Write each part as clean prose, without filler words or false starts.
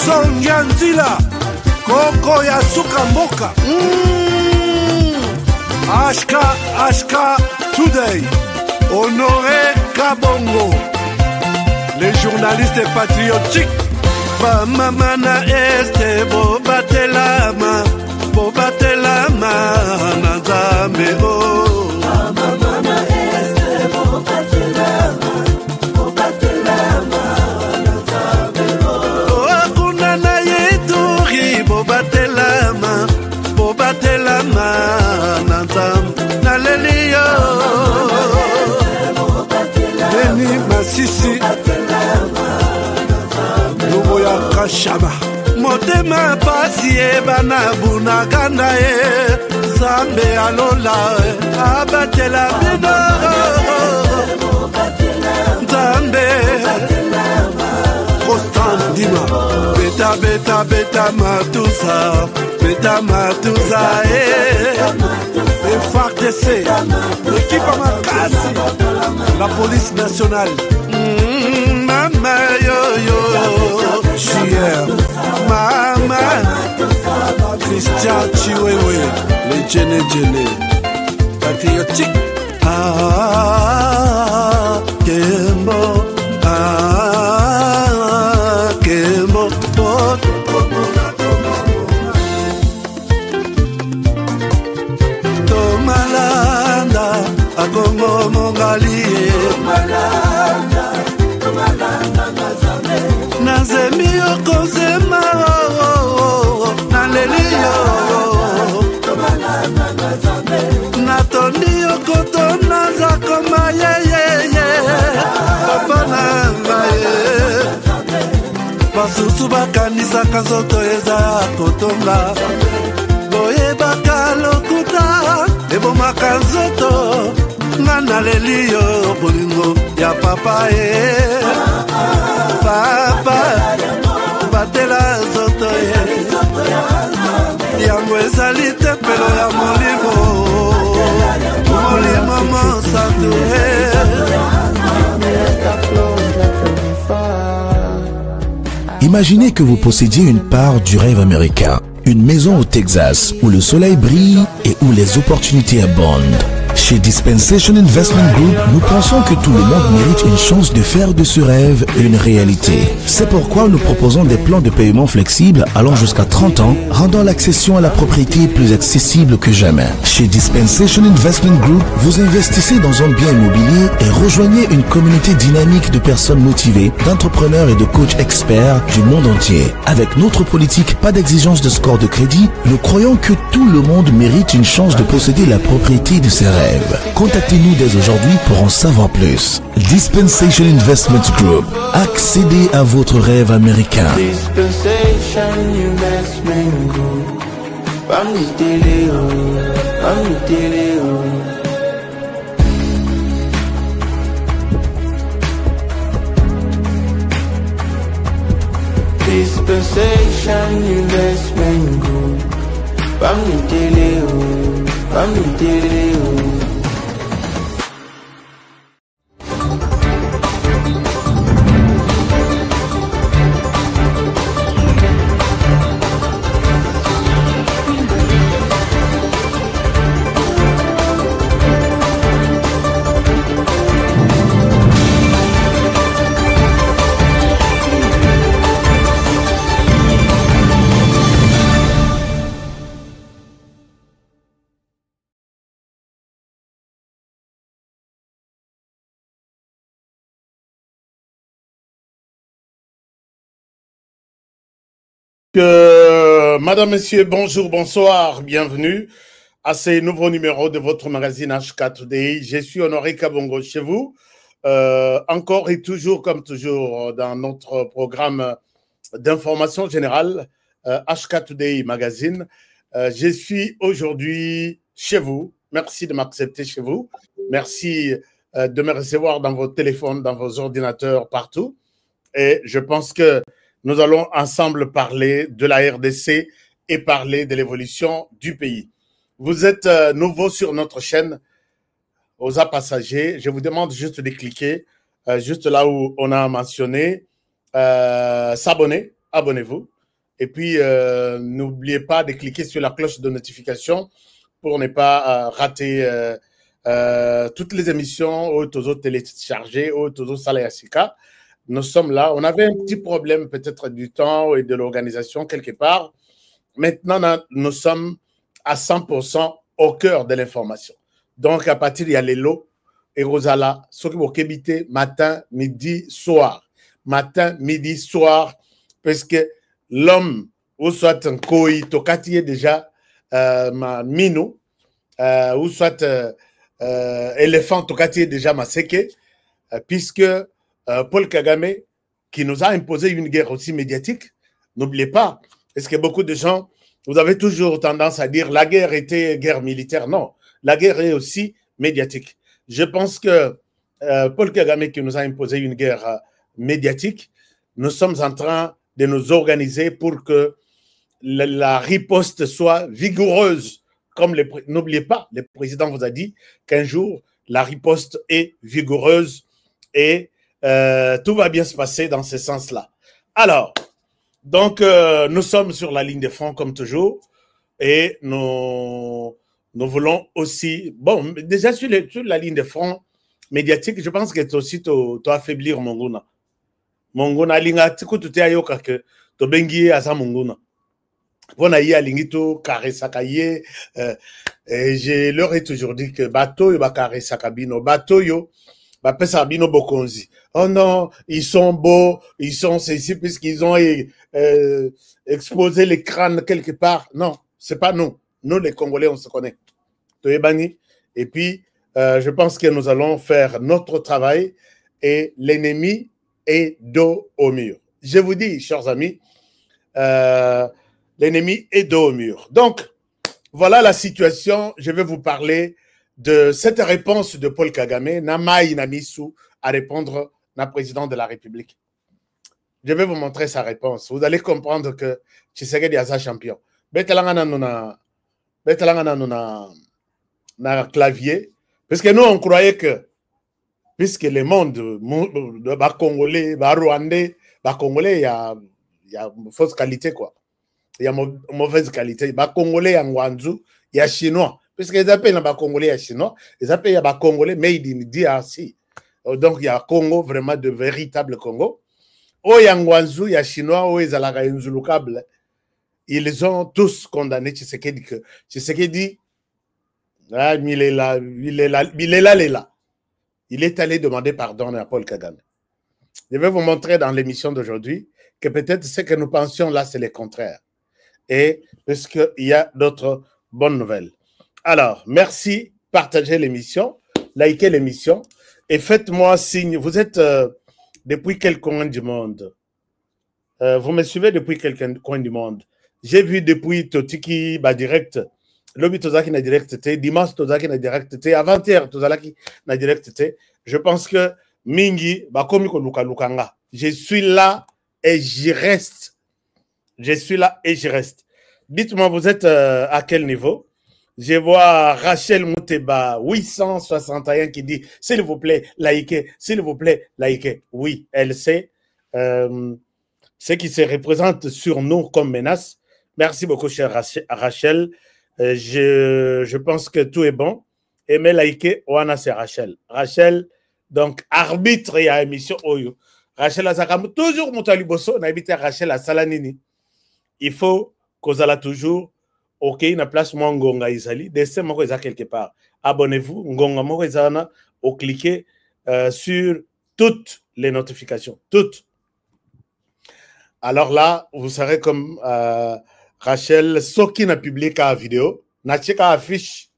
Sonja Nzila Koko ya suka mboka HK Today Honoré Kabongo les journalistes patriotiques Bamamana este bobatelama Nanzambe oh Bamamana este bobatelama Nanzambe oh Akunana yeturi bobatelama Nanzambe Nalelio Beni Masisi Lubo ya Kashaba Motema pasi ebana bunaganda e Zambe alola abatela bino Zambe Constant Dima Beta matusa FARDC l'équipe à Makasi la police nationale Mama yo JR Mama Christian Chiwewe les Djene patriotique Kembo Kembo Tomalanda Akongo Mongali Nazemi okozema Nalelio Natondi okotona zakoma Papa nangaye Basusu bakanisaka nzoto eza kotonga Boyebaka lokuta ebomaka nzoto Ngana lelio bolingo ya papa Papa batela zoto yango ezali tempelo ya molimo mosantu Imaginez que vous possédiez une part du rêve américain, une maison au Texas où le soleil brille et où les opportunités abondent. Chez Dispensation Investment Group, nous pensons que tout le monde mérite une chance de faire de ce rêve une réalité. C'est pourquoi nous proposons des plans de paiement flexibles allant jusqu'à 30 ans, rendant l'accession à la propriété plus accessible que jamais. Chez Dispensation Investment Group, vous investissez dans un bien immobilier et rejoignez une communauté dynamique de personnes motivées, d'entrepreneurs et de coachs experts du monde entier. Avec notre politique, pas d'exigence de score de crédit, nous croyons que tout le monde mérite une chance de posséder la propriété de ses rêves. Contactez-nous dès aujourd'hui pour en savoir plus. Dispensation Investment Group. Accédez à votre rêve américain. Dispensation Investment Group. Dispensation Investment Group. Madame, Messieurs, bonjour, bonsoir, bienvenue à ce nouveau numéro de votre magazine HK2DI. Je suis Honoré Kabongo chez vous, encore et toujours comme toujours dans notre programme d'information générale HK2DI Magazine. Je suis aujourd'hui chez vous, merci de m'accepter chez vous, merci de me recevoir dans vos téléphones, dans vos ordinateurs, partout. Et je pense que nous allons ensemble parler de la RDC et parler de l'évolution du pays. Vous êtes nouveau sur notre chaîne, aux passagers. Je vous demande juste de cliquer juste là où on a mentionné s'abonner. Abonnez-vous. Et puis, n'oubliez pas de cliquer sur la cloche de notification pour ne pas rater toutes les émissions ou tous autres téléchargés ou tous autres Salayasika. Nous sommes là. On avait un petit problème peut-être du temps et de l'organisation quelque part. Maintenant, nous sommes à 100% au cœur de l'information. Donc, à partir, il y a les lots et Rosala, ceux qui vont habiter matin, midi, soir. Matin, midi, soir, parce que l'homme, ou soit un koi, tokati déjà ma minou, ou soit éléphant, tokati déjà ma seke, puisque Paul Kagame, qui nous a imposé une guerre aussi médiatique, n'oubliez pas, parce que beaucoup de gens, vous avez toujours tendance à dire la guerre était guerre militaire. Non, la guerre est aussi médiatique. Je pense que Paul Kagame, qui nous a imposé une guerre médiatique, nous sommes en train de nous organiser pour que la riposte soit vigoureuse. Comme n'oubliez pas, le président vous a dit qu'un jour, la riposte est vigoureuse et tout va bien se passer dans ce sens-là. Alors, donc, nous sommes sur la ligne de front comme toujours et nous voulons aussi, bon, déjà sur la ligne de front médiatique, je pense que c'est aussi affaiblir Monguna. Monguna, linga tikututé ayoka que to bengi asa Monguna. Pona yi alingi to karesaka ye, je leur ai toujours dit que bateau yo ba karesaka bino, bateau yo ba pesa bino bokonzi. Oh non, ils sont beaux, ils sont ceci puisqu'ils ont exposé les crânes quelque part. Non, c'est pas nous. Nous les Congolais, on se connaît. Et puis, je pense que nous allons faire notre travail et l'ennemi est dos au mur. Je vous dis, chers amis, l'ennemi est dos au mur. Donc, voilà la situation. Je vais vous parler de cette réponse de Paul Kagame, Namaï Namisu, à répondre à président de la République. Je vais vous montrer sa réponse. Vous allez comprendre que Tshisekedi est un champion. Betalangana na clavier, parce que nous on croyait que puisque le monde ba congolais, ba rwandais, ba congolais il y a fausse qualité quoi. Il y a mauvaise qualité. Ba congolais en Wanzu, il y a chinois. Puisque les appellent ba congolais à chinois, les appellent ba congolais made in DRC. Donc il y a Congo vraiment de véritable Congo. Oh ya Wanzu, il y a chinois, oh ils ala inzulukable. Ils ont tous condamné Tshisekedi que Tshisekedi ah, il est là. Il est allé demander pardon à Paul Kagame. Je vais vous montrer dans l'émission d'aujourd'hui que peut-être ce que nous pensions là, c'est le contraire. Et parce qu'il y a d'autres bonnes nouvelles. Alors, merci, partagez l'émission, likez l'émission et faites-moi signe. Vous êtes depuis quel coin du monde? Vous me suivez depuis quel coin du monde? J'ai vu depuis Totiki direct. Lobi tozaki na direct te, dimanche tozaki na direct te, avant-hier tozalaki na direct te. Je pense que mingi bakomi ko luka lukanga. Je suis là et j'y reste. Je suis là et j'y reste. Dites-moi, vous êtes à quel niveau? Je vois Rachel Mouteba 861 qui dit s'il vous plaît, likez, s'il vous plaît, likez. Oui, elle sait ce qui se représente sur nous comme menace. Merci beaucoup, chère Rachel. Je pense que tout est bon. Aimez, liker, Oana, c'est Rachel. Rachel, donc, arbitre et à émission Oyo. Rachel Azakam, toujours Moutaliboso, n'habite Rachel à Salanini. Il faut qu'on a toujours, ok, na place moi Ngonga Isali, dessin moi quelque part. Abonnez-vous, Ngonga moi ou cliquez sur toutes les notifications. Toutes. Alors là, vous serez comme Rachel, ce qui n'a publié qu'à vidéo, n'a qu'à affiche.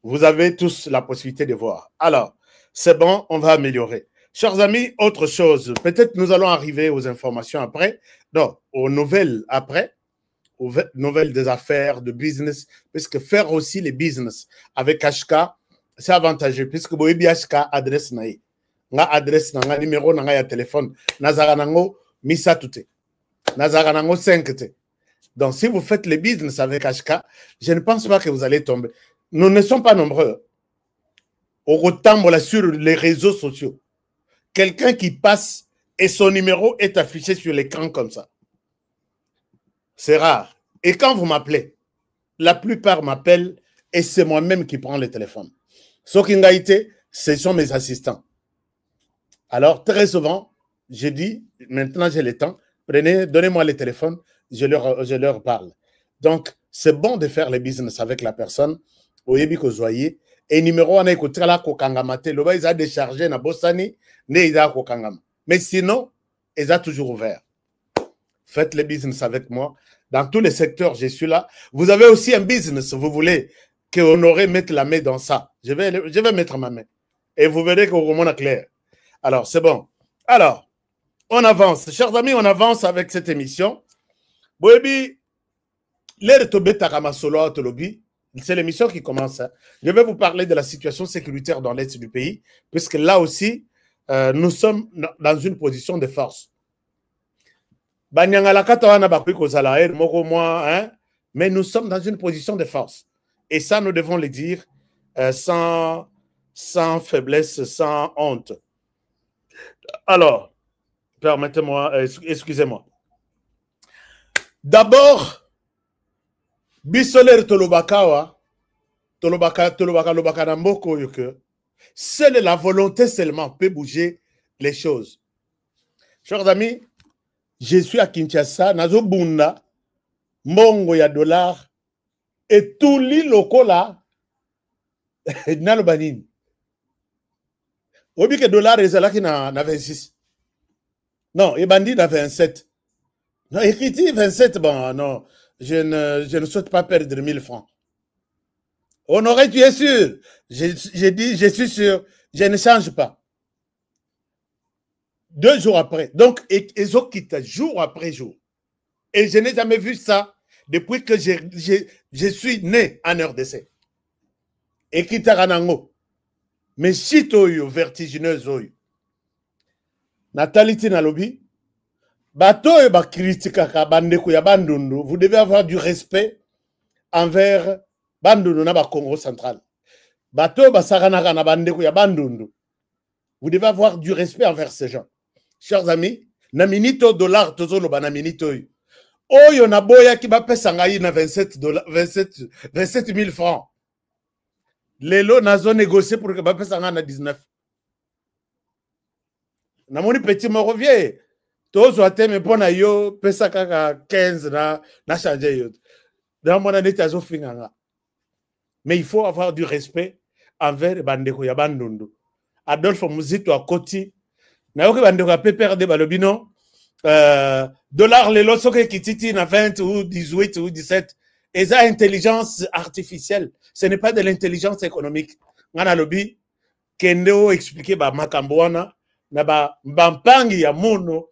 Vous avez tous la possibilité de voir. Alors, c'est bon, on va améliorer. Chers amis, autre chose. Peut-être nous allons arriver aux informations après. Non, aux nouvelles après. Aux nouvelles des affaires, de business. Puisque faire aussi les business avec HK, c'est avantageux. Puisque vous avez HK adresse naïe. Nga adresse na nga numéro na nga ya téléphone. Nazara nango misa tuté. Nazara nango 5 te. Donc, si vous faites les business avec HK, je ne pense pas que vous allez tomber. Nous ne sommes pas nombreux. Au retambola sur les réseaux sociaux. Quelqu'un qui passe et son numéro est affiché sur l'écran comme ça. C'est rare. Et quand vous m'appelez, la plupart m'appellent et c'est moi-même qui prends le téléphone. Ce qui a été, ce sont mes assistants. Alors, très souvent, je dis, maintenant j'ai le temps, donnez-moi le téléphone, je leur parle. Donc, c'est bon de faire le business avec la personne, au yebi ko zoye, et numéro 1, écoutez là, kokangamate, le bas, ils ont déchargé na bossani, ne ils ont kokangam. Mais sinon, ils ont toujours ouvert. Faites le business avec moi. Dans tous les secteurs, je suis là. Vous avez aussi un business, vous voulez que Honoré mette la main dans ça. Je vais mettre ma main. Et vous verrez qu'au moment est clair. Alors, c'est bon. Alors, on avance. Chers amis, on avance avec cette émission. Boebi, l'air tombé takama solo autolobi. C'est l'émission qui commence. Je vais vous parler de la situation sécuritaire dans l'est du pays, puisque là aussi, nous sommes dans une position de force. Mais nous sommes dans une position de force. Et ça, nous devons le dire sans faiblesse, sans honte. Alors, permettez-moi, excusez-moi. D'abord, Bisoler Tolobakawa, Tolobaka Namboko Yoke, seule la volonté seulement peut bouger les choses. Chers amis, je suis à Kinshasa, Nazo Bunda, Mongo ya dollar, et tous les locaux là, Nalo Banine. Obi que dollar est là qui n'a 26. Non, et bandit n'a 27. Non, écrit 27, bon, non, je ne souhaite pas perdre 1000 francs. Honoré, tu es sûr? J'ai dit, je suis sûr, je ne change pas. 2 jours après. Donc, ils ont quitté jour après jour. Et je n'ai jamais vu ça depuis que je suis né en RDC. Et quitté Ranango. Mais si tu es vertigineuse, Nathalie Tinalobi, vous devez avoir du respect envers Bandundu na Congo central. Vous devez avoir du respect envers ces gens. Chers amis, na minito dollar tozolo ba na minito yo. Oyo na boya ki ba pesa ngai na 27 000 francs. Lelo nazo négocier pour que ba pesa ngai na 19. Na moni petit moko vie. Tozo ateme pona yo pesa kaka 15 na changer yo. Dans mon année tazo finganga. Mais il faut avoir du respect envers bandeko ya Bandundu. Adolphe Muzito a Koti. Nayoki bandeko pe perdre balobino dollar les losoke kititi na 20 ou 18 ou 17 et ça intelligence artificielle, ce n'est pas de l'intelligence économique. Ngana lobi kendo expliquer ba makamboana na ba mpangi ya mono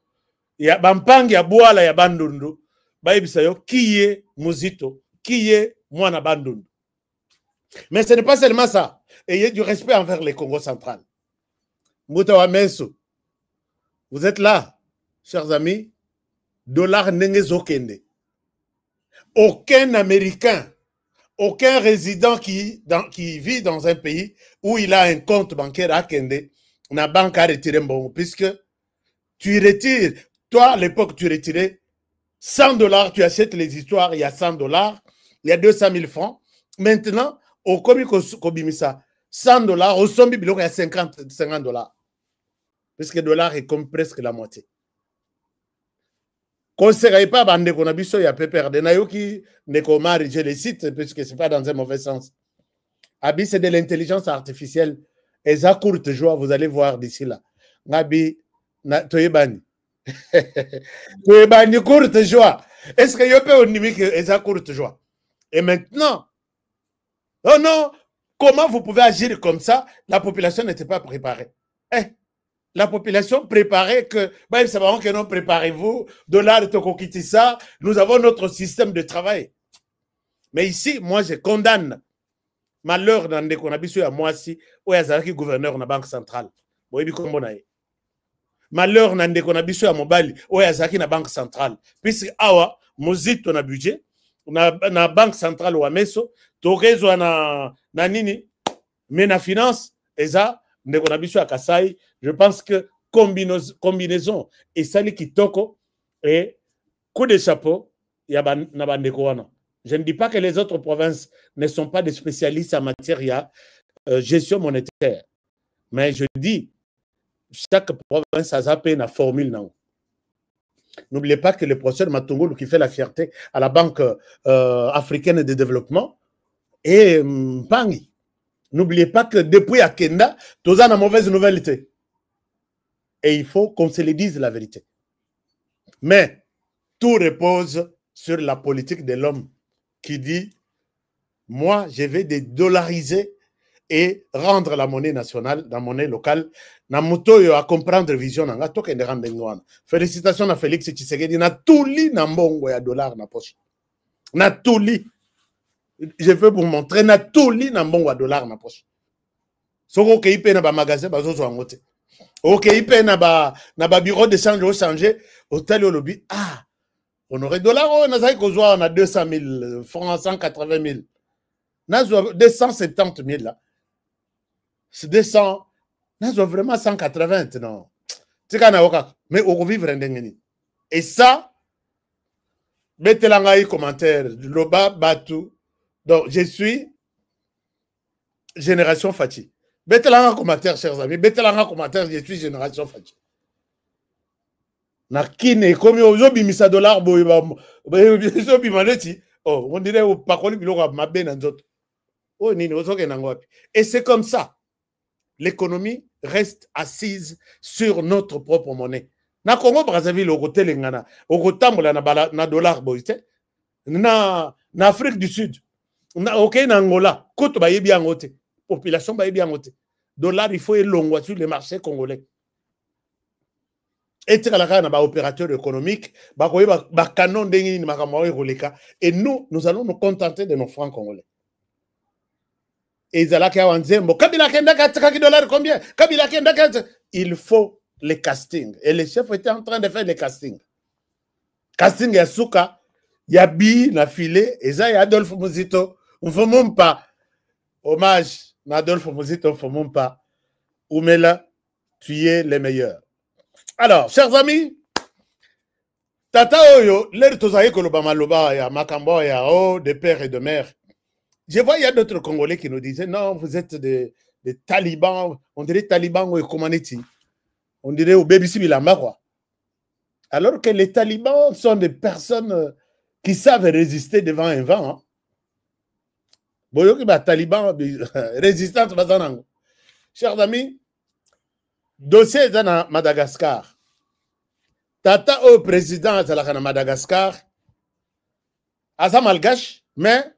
ya bampangi ya bwala ya Bandundu ba yebisa yo kiye Muzito kiye mwana Bandundu. Mais ce n'est pas seulement ça, ayez du respect envers les Congo central. Mutawa Meso, vous êtes là, chers amis, dollar n'engezokende. Aucun Américain, aucun résident qui vit dans un pays où il a un compte bancaire à Kende, n'a banque à retirer bon, puisque tu retires, toi à l'époque tu retirais $100, tu achètes les histoires, il y a $100, il y a 200 000 francs. Maintenant, au Kobimisa, $100, au Sombi, il y a $50. Puisque le dollar est comme presque la moitié. Conseillez pas bande qu'on a biso ya pepper de nayoki ne komari je les cite puisque c'est pas dans un mauvais sens. Abi c'est de l'intelligence artificielle et ça courte joie vous allez voir d'ici là. Ngabi na toyebani. Toyebani courte joie. Est-ce que yo peut onimique et ça courte joie? Et maintenant oh non, comment vous pouvez agir comme ça? La population n'était pas préparée. La population préparée que, bah, c'est marrant que non, préparez-vous, dollar de Tokokitissa, nous avons notre système de travail. Mais ici, moi, je condamne malheur dans des conabissus à moi si, où il y a gouverneur de la Banque centrale. Malheur dans des conabissus à Mobali, où il y a la Banque centrale. Puisque, awa, Mozito na budget, na Banque centrale ou à Meso, Torezo na nini, mais na finance, et ça, à Kasai, je pense que combinaison et Sali Kitoko et coup de chapeau Je ne dis pas que les autres provinces ne sont pas des spécialistes en matière de gestion monétaire. Mais je dis, chaque province a zappé une formule. N'oubliez pas que le professeur Matungulu, qui fait la fierté à la Banque africaine de développement, est Mpangi. N'oubliez pas que depuis Akenda, tous ont une mauvaise nouvelle. Et il faut qu'on se le dise la vérité. Mais tout repose sur la politique de l'homme qui dit, moi, je vais dédollariser et rendre la monnaie nationale, la monnaie locale, na moto yo a comprendre vision nanga toke ne rendre ngwana. Félicitations à Félix Tshisekedi na touli na mbongo ya dollar na poche. Na touli. Je veux vous montrer na touli na mbongo ya dollar na poche. Soko ke ipe na ba magasin bazozo angote. OK ipe na ba bureau de change au changer au tel au lobby. Ah, on aurait dollar on a ko zo on a 200 000 francs 180 000. Na zo 270 000 là. C'est 200, nous avons vraiment 180, non. Mais on vit vraiment. Et ça, mettez-le en commentaire. Loba Batou. Donc, je suis Génération Fati. Mettez-le en commentaire, chers amis. Mettez-le en commentaire, je suis Génération Fati. Nakine, comme aujourd'hui, misa dollar, on dirait au parole, et c'est comme ça. L'économie reste assise sur notre propre monnaie. Na Congo Brazzaville au côté lengana, au côté na dollar boite, na Afrique du Sud, na OK na Angola, côté ba yebi angote, population ba yebi angote. Dollar il faut elongwa sur le marché congolais. Et tu as na ba opérateur économique, ba koye ba canon dengi ni makamwa roleka et nous allons nous contenter de nos francs congolais. Et il faut les castings. Et les chefs étaient en train de faire les castings. Casting Yasuka, Yabi, na filé, et ça, Adolphe Muzito. On ne fait même pas. Hommage, Adolphe Muzito, on ne fait même pas. Oumela, tu es le meilleur. Alors, chers amis, Tata Oyo, l'air tozaïe kolobama loba, ya makambo, ya oh, de père et de mère. Je vois, il y a d'autres Congolais qui nous disaient, non, vous êtes des talibans, on dirait talibans ou community. On dirait au baby Sibilamba, quoi. Alors que les talibans sont des personnes qui savent résister devant un vent. Hein. Boyoki ba taliban résistance bazanango. Chers amis, dossier dans Madagascar. Tata au président de Madagascar, Asa malgache, mais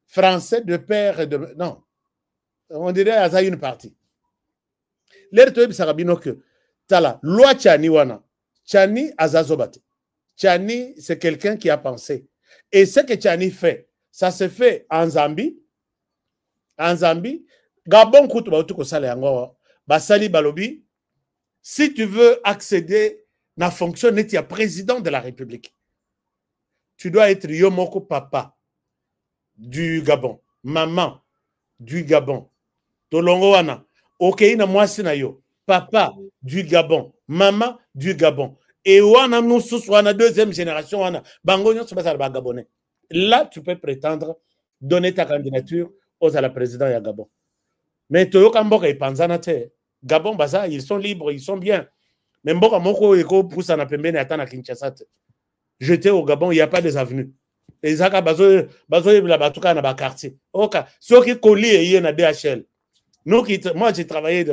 français de père et de... Non. On dirait à une partie. L'air de Sarabino que Tala, loi Tchani wana. Tchani azazobate. Tchani, c'est quelqu'un qui a pensé. Et ce que Tchani fait, ça se fait en Zambie. En Zambie, Gabon Koutou ko sale yango. Basali Balobi, si tu veux accéder à la fonction de président de la République, tu dois être Yomoko Papa du Gabon, maman du Gabon, Tolongoana, Okeina Mwasinayo, papa du Gabon, maman du Gabon. Et wana Moussous, wana deuxième génération, wana Bangonyo Subasarba Gabonais. Là, tu peux prétendre donner ta candidature aux à la présidence du Gabon. Mais Toyoka Mboka et Panzanate, Gabon, Baza, ils sont libres, ils sont bien. Mais Mboka Moko Eko Poussa na Pembene Atana Kinshasa. J'étais au Gabon, il n'y a pas des avenues. Et Zaka Bazo la Batuka na quartier. Ok, ceux qui collient na DHL. Nous qui, moi j'ai travaillé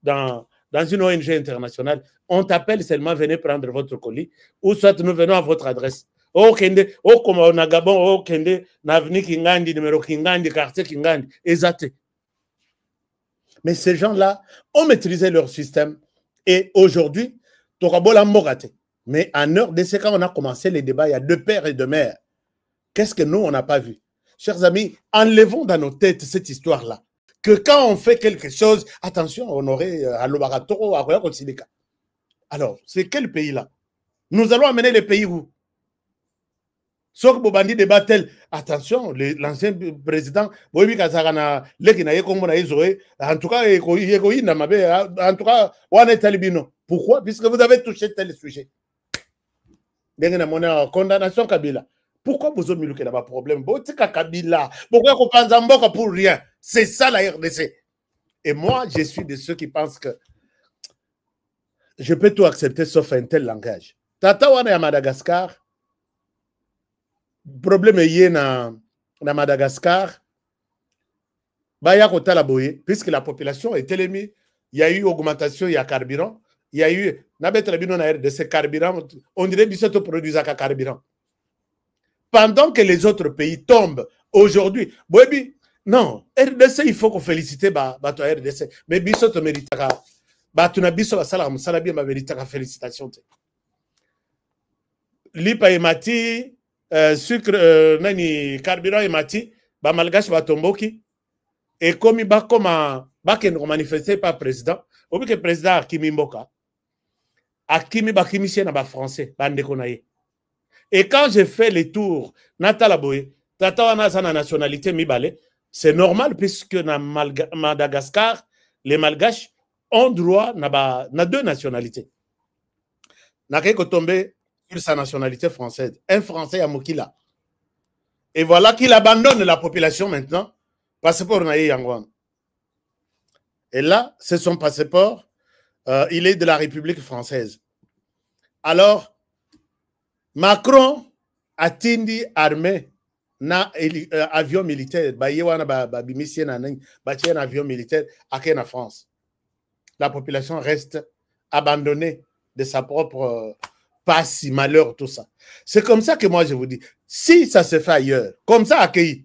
dans une ONG internationale. On t'appelle seulement, venez prendre votre colis, ou soit nous venons à votre adresse. Oh Kende, oh comme on a Gabon, oh Kende, n'avenue Kingandi, numéro Kingandi, quartier Kingandi, exact. Mais ces gens-là ont maîtrisé leur système. Et aujourd'hui, Torabola Morate. Mais en heure de ce quand on a commencé les débats, il y a deux pères et deux mères. Qu'est-ce que nous, on n'a pas vu? Chers amis, enlevons dans nos têtes cette histoire-là. Que quand on fait quelque chose, attention, on aurait à l'Obaratoro, à Roya Kotsilika. Alors, c'est quel pays-là? Nous allons amener les pays où? Sauf que Bobandi débat-tel, attention, l'ancien président, en tout cas, on est talibino. Pourquoi? Puisque vous avez touché tel sujet. Condamnation Kabila. Pourquoi vous avez mis le problème? Kabila. Pourquoi vous pensez Mboka pour rien? C'est ça la RDC. Et moi, je suis de ceux qui pensent que je peux tout accepter sauf un tel langage. Tata wana ya Madagascar. Problème est na Madagascar. Baya kota la boye, puisque la population est élémée, il y a eu augmentation, il y a carburant, il y a eu de ces carburants, on dirait que ça produit un carburant. Pendant que les autres pays tombent aujourd'hui, non, RDC, il faut qu'on félicite RDC, mais biso te mérite tu n'as biso salam salabi ma mérite félicitations. Lipa et mati, sucre, nani carburant et mati, malgache tomboki. Et comme il va manifester par président, au bout que le président Akimi Mboka, Akimi Bakimi na français, et quand j'ai fait les tours, Natala Boye, Tata wana sa nationalité mibale, c'est normal puisque na Madagascar, les Malgaches ont droit na deux nationalités. Na keko tombé sur sa nationalité française, un Français à Mokila. Et voilà qu'il abandonne la population maintenant. Passeport naïe Yangwan. Et là, c'est son passeport. Il est de la République française. Alors, Macron a tindi armée na avion militaire. Un avion militaire à France. La population reste abandonnée de sa propre passe, malheur, tout ça. C'est comme ça que moi je vous dis. Si ça se fait ailleurs, comme ça accueilli.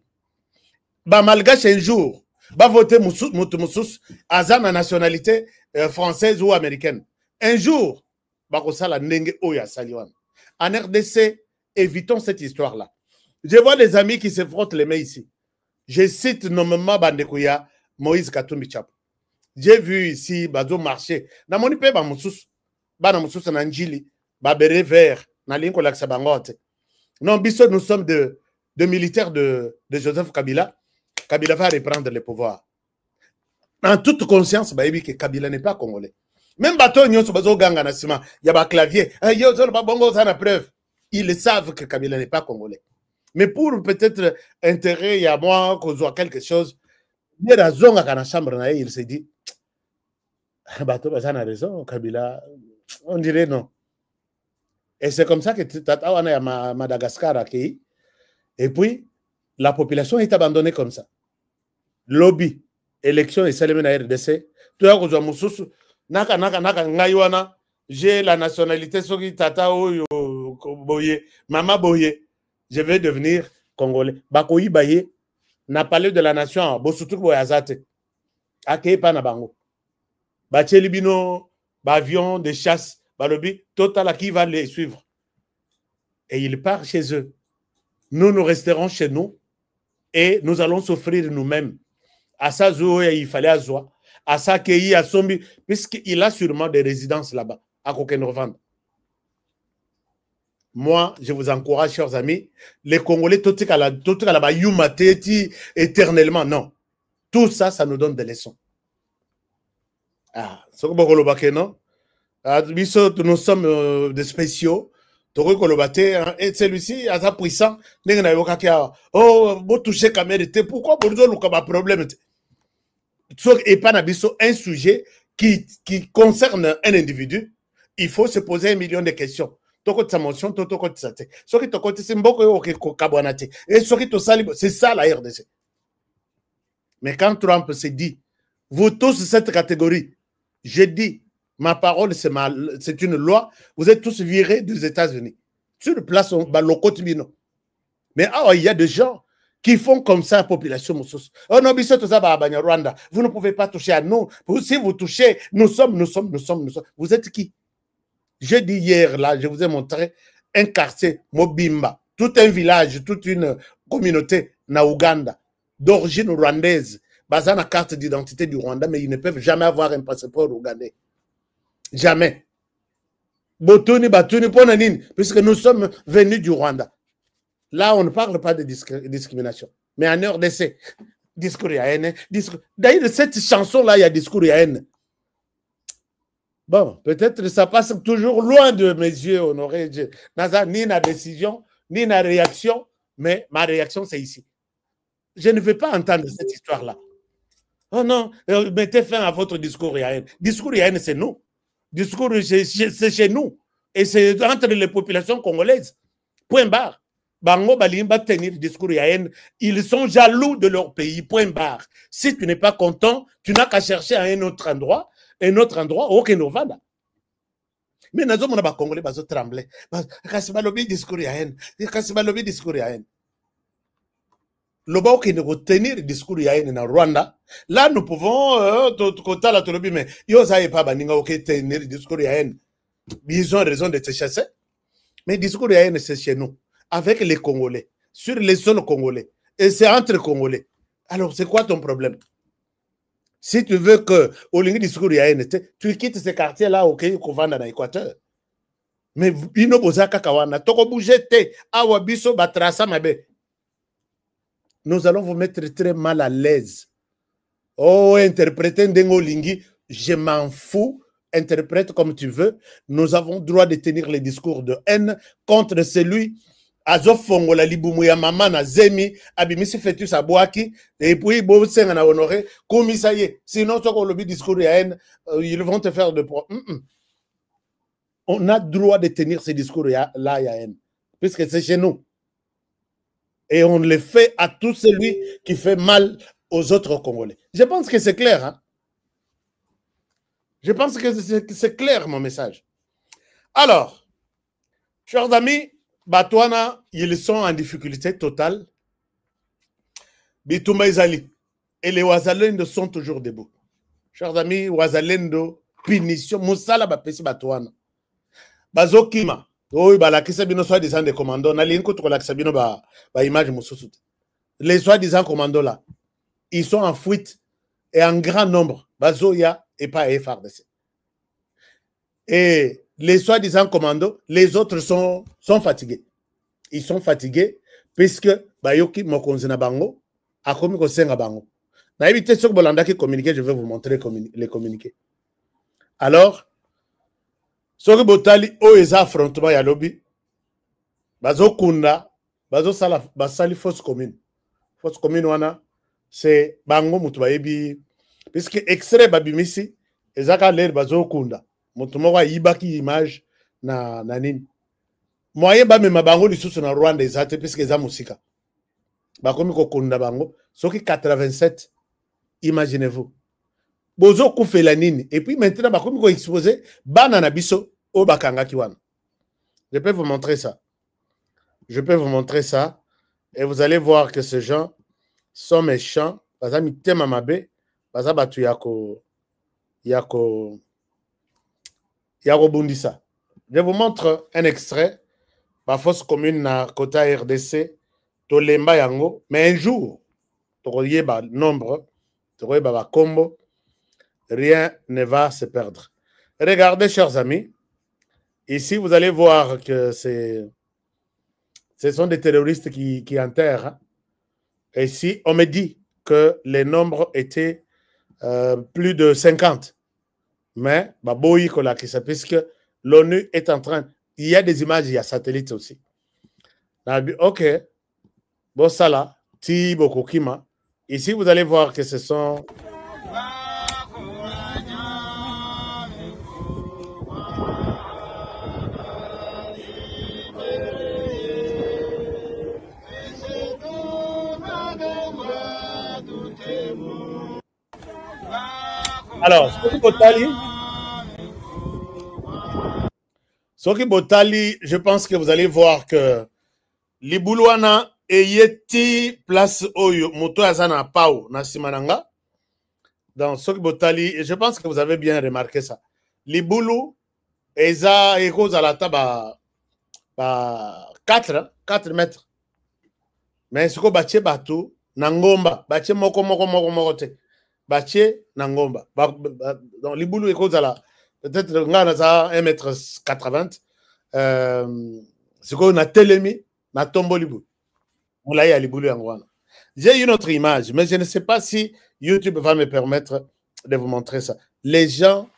Malgache un jour, voter Moussous, à la nationalité française ou américaine. Un jour, en RDC, évitons cette histoire-là. Je vois les amis qui se frottent les mains ici. Je cite nommément Bandekouya, Moïse Katumbi Chap. J'ai vu ici Bazo marcher. Na moni pe ba Moussous, ba na Moussous na Njili, ba béré vert, na linko laksa bangote. Non, biso nous sommes de militaires de Joseph Kabila. Kabila va reprendre le pouvoir. En toute conscience, que Kabila n'est pas congolais. Même bateau, il y a un clavier. Ils savent que Kabila n'est pas congolais. Mais pour peut-être intérêt, il y a moi, qu'on soit quelque chose, il y a raison à la chambre, il s'est dit, bateau, ça a raison, Kabila, on dirait non. Et c'est comme ça que Tata Wana à Madagascar a accueilli. Et puis, la population est abandonnée comme ça. Lobby, élection et salement à RDC. Tu as besoin de naka ngaywana. J'ai la nationalité soki tata oyo boye, mama boye. Je vais devenir congolais. Bakoyi baye n'a parlé de la nation. Bosutuk boyazate. Akei pa na bango. Bacheli bino, avion de chasse, balobi total qui va les suivre. Et il part chez eux. Nous resterons chez nous et nous allons souffrir nous-mêmes. À ça, il fallait à Zoa. À ça, qu'il a sombi, puisqu'il a sûrement des résidences là-bas, à Kokenorvand. Moi, je vous encourage, chers amis, les Congolais, tout éternellement, non. Tout ça, ça nous donne des leçons. Ah, nous sommes des spéciaux. Et celui-ci a sa puissance. Oh, vous touchez caméra. Pourquoi vous avez un problème? Et pas un sujet qui concerne un individu. Il faut se poser 1 million de questions. C'est ça la RDC. Mais quand Trump s'est dit, vous tous cette catégorie, j'ai dit, ma parole, c'est une loi. Vous êtes tous virés des États-Unis. Sur place, mais il y a des gens qui font comme ça la population. Oh non, Rwanda. Vous ne pouvez pas toucher à nous. Si vous touchez, nous sommes. Vous êtes qui? J'ai dit hier, là, je vous ai montré un quartier, Mobimba. Tout un village, toute une communauté, na Ouganda, d'origine rwandaise. Basée la carte d'identité du Rwanda, mais ils ne peuvent jamais avoir un passeport ougandais. Jamais. Botoni, Batoni, Ponanine, puisque nous sommes venus du Rwanda. Là, on ne parle pas de discrimination. Mais en RDC, discours à haine. D'ailleurs, cette chanson-là, il y a discours à haine. Bon, peut-être ça passe toujours loin de mes yeux, Honoré. Ni la décision, ni la réaction, mais ma réaction, c'est ici. Je ne veux pas entendre cette histoire-là. Oh non, mettez fin à votre discours Yahen. Discours Yahen, c'est nous. Discours, c'est chez nous. Et c'est entre les populations congolaises. Point barre. Bango Balimba tenir le discours Yahen. Ils sont jaloux de leur pays. Point barre. Si tu n'es pas content, tu n'as qu'à chercher à un autre endroit. Un autre endroit, aucun Novanda. Mais nous avons des Congolais qui tremblent. Kasi balobi discours Yahen. Kasi balobi discours Yahen. Loba qui nous retenir le discours Yahen en Rwanda. Là, nous pouvons, mais yo ça pas baninga ok tenir le discours Yahen. Ils ont raison de te chasser. Mais le discours Yahen, c'est chez nous. Avec les Congolais. Sur les sols congolais. Et c'est entre Congolais. Alors, c'est quoi ton problème? Si tu veux que au lieu discours Yahen, tu quittes ces quartiers-là au Kenya qu'on vend dans l'Équateur. Mais bino bozaka kawana. Toko bougete. Awa biso batrasa mabe. Nous allons vous mettre très mal à l'aise. Oh, interpréter Ndengo Lingi, je m'en fous. Interprète comme tu veux. Nous avons droit de tenir les discours de haine contre celui Azofongo la libumu ya mama na zemi abimisi fetus abwaki et puis bo senga na honoré comme ça y est. Sinon toi le discours ya haine ils vont te faire de pro. On a droit de tenir ces discours là ya haine puisque c'est chez nous. Et on le fait à tout celui qui fait mal aux autres Congolais. Je pense que c'est clair. Hein? Je pense que c'est clair mon message. Alors, chers amis, Batouana, ils sont en difficulté totale. Bitumba Izali. Et les Ouazalendo sont toujours debout. Chers amis, Ouazalendo, punition, Moussala Bapesi Batouana. Bazokima. Oui, la Kisabino soi-disant des commandos. Nalinko to la Kisabino ba image Moussoussout. Les soi-disant commandos là, ils sont en fuite et en grand nombre. Bazoya et pas FRDC. Et les soi-disant commandos, les autres sont fatigués. Ils sont fatigués puisque Bayoki Mokonzina Bango a commis au Senga Bango. Na évité ce que Bolanda qui communiquait, je vais vous montrer les communiqués. Alors, ce que Botali Oeza affrontement ya lobby, Bazo Kunda, Bazo Sala, Basali fausse commune. Fausse commune wana, c'est Bango Mutubaebi, puisque extrait Babimisi, Ezaka l'air Bazo Kunda. Mutumowa Ibaki image na nini. Moyen ba mema bango lisusu na Rwanda ezate puisque eza musika. Bakomi ko kunda bango, soki 87, imaginez-vous. Bozo kufela nini et puis maintenant bakomi ko exposer bana na biso o bakanga kiwana. Je peux vous montrer ça. Je peux vous montrer ça et vous allez voir que ces gens sont méchants. Baza mitema mabe, baza batu yako bundisa. Je vous montre un extrait. La fausse commune na Kota RDC, Tolemba Yango, mais un jour, Toroye ba nombre, Toroye ba combo, rien ne va se perdre. Regardez, chers amis, ici vous allez voir que ce sont des terroristes qui enterrent. Hein. Et ici, on me dit que les nombres étaient plus de 50. Mais, baboyi kolakisa, puisque l'ONU est en train. Il y a des images, il y a satellites aussi. Ok. Bon, ça là, Tibo Kokima. Ici, vous allez voir que ce sont. Alors, Soki Botali, je pense que vous allez voir que les Boulouana et Yeti place Oyo, Moto Azana Pau, Nasimananga. Dans Soki Botali, je pense que vous avez bien remarqué ça. Les Boulou, Eza Eko Zalata, 4 mètres. Mais ce que Bache Batou, Nangomba, Bache Moko te. Bache Nangomba. Donc les Boulou Eko Zala. Peut-être qu'on a 1m80. C'est qu'on a télémi, na tombolibu. On l'a eu à Liboulou Angwana. J'ai une autre image, mais je ne sais pas si YouTube va me permettre de vous montrer ça. Les gens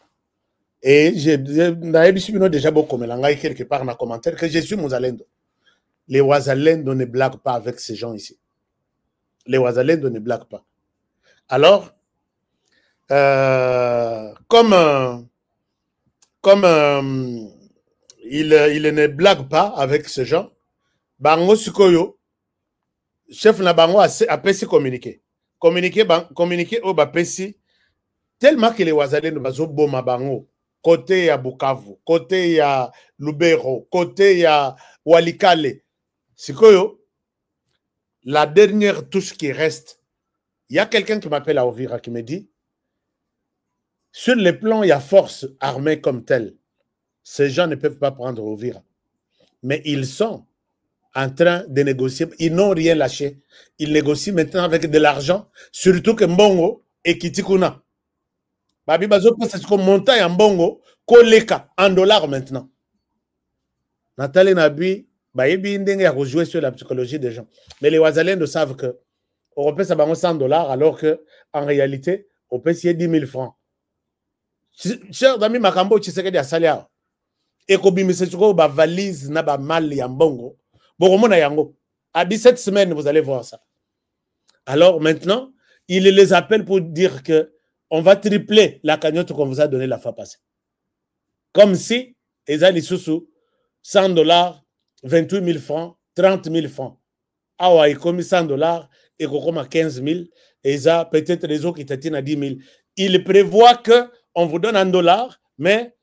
Et j'ai déjà beaucoup mélangé quelque part dans le commentaire que je suis Mozalendo. Les Ouazalendo ne blaguent pas avec ces gens ici. Les Ouazalendo ne blaguent pas. Alors, comme il ne blague pas avec ces gens, Bango Sukoyo, chef na Bango a pu communiquer. Communiquer au Bapesi, tellement que les Ouazalendo bazo boma Bango. Côté ya Bukavu, côté ya Lubero, côté ya Walikale. Sikoyo, la dernière touche qui reste, il y a quelqu'un qui m'appelle à Ovira qui me dit, sur le plan, il y a force armée comme telle. Ces gens ne peuvent pas prendre Ovira. Mais ils sont en train de négocier. Ils n'ont rien lâché. Ils négocient maintenant avec de l'argent, surtout que Mbongo et Kitikuna. Babi Bazo, c'est qu'on monte en Mbongo, koleka en dollars maintenant. Nathalie Nabi, Baïbi Ndenge a rejoué sur la psychologie des gens. Mais les Ouazalendo savent que on peut savoir 100 $, alors qu'en réalité, on peut essayer 10 000 francs. Cher ami Makambo, tu sais que des salaires. Et qu'on bime ce qu'on va valise, n'a pas mal yambongo. Bon, on a yango. À 17 semaines, vous allez voir ça. Alors maintenant, il les appelle pour dire que on va tripler la cagnotte qu'on vous a donnée la fois passée. Comme si, ils ont sous 100 $, 28 000 francs, 30 000 francs. Ah ouais, comme 100 $, et qu'on a 15 000, et ça, peut-être les autres qui t'atteignent à 10 000. Il prévoit qu'on vous donne $1, mais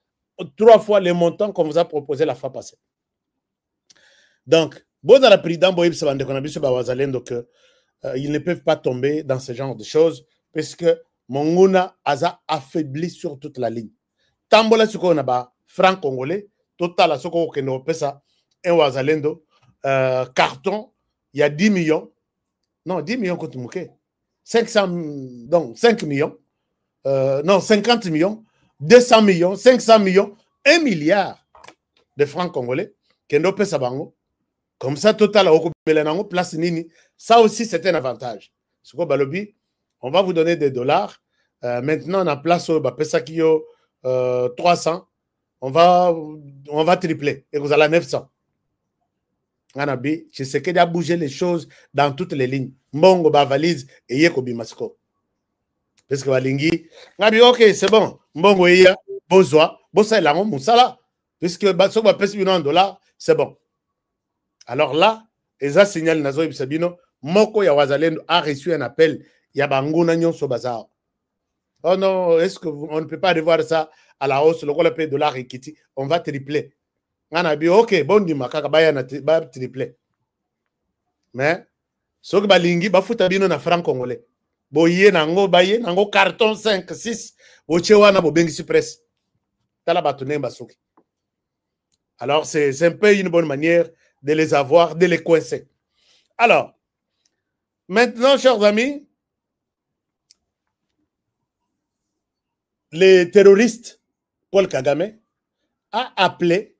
3 fois les montants qu'on vous a proposé la fois passée. Donc, ils ne peuvent pas tomber dans ce genre de choses, parce que Monguna a affaibli sur toute la ligne. Tambola suko na ba franc congolais, total suko keno pesa un Ouazalendo carton, il y a 10 millions. Non, 10 millions contre Mouké. 500 donc 5 millions. Non, 50 millions, 200 millions, 500 millions, 1 milliard de francs congolais keno pesa bango. Comme ça total au place nini. Ça aussi c'est un avantage. Suko balobi, on va vous donner des dollars. Maintenant, on a place au Pesakio 300. On va tripler. Et vous allez à 900. Anabi, je sais qu'il a bougé les choses dans toutes les lignes. Mbongo, ba valise, et yeko bimasko. Parce que Walingi, Nabi, ok, c'est bon. Mbongo, ya, bozoa, bosa, il a un moussala. Puisque baso, ba pesi $1, c'est bon. Alors là, Eza signal Nazo Ibsabino, Moko ya Ouazalendo a reçu un appel. Yabanguna nyon so bazar. Oh non, est-ce qu'on ne peut pas revoir ça à la hausse, le $, dollar et kiti, on va tripler. On a dit, ok, bon, du makaka, ba tripler. Mais, ce que balingi, ba futabino na franc congolais. Boye nango, baye, nango carton 5, 6, bochewana, bo bengi presse. Tala batone basoki. Alors, c'est un peu une bonne manière de les avoir, de les coincer. Alors, maintenant, chers amis, les terroristes, Paul Kagame, a appelé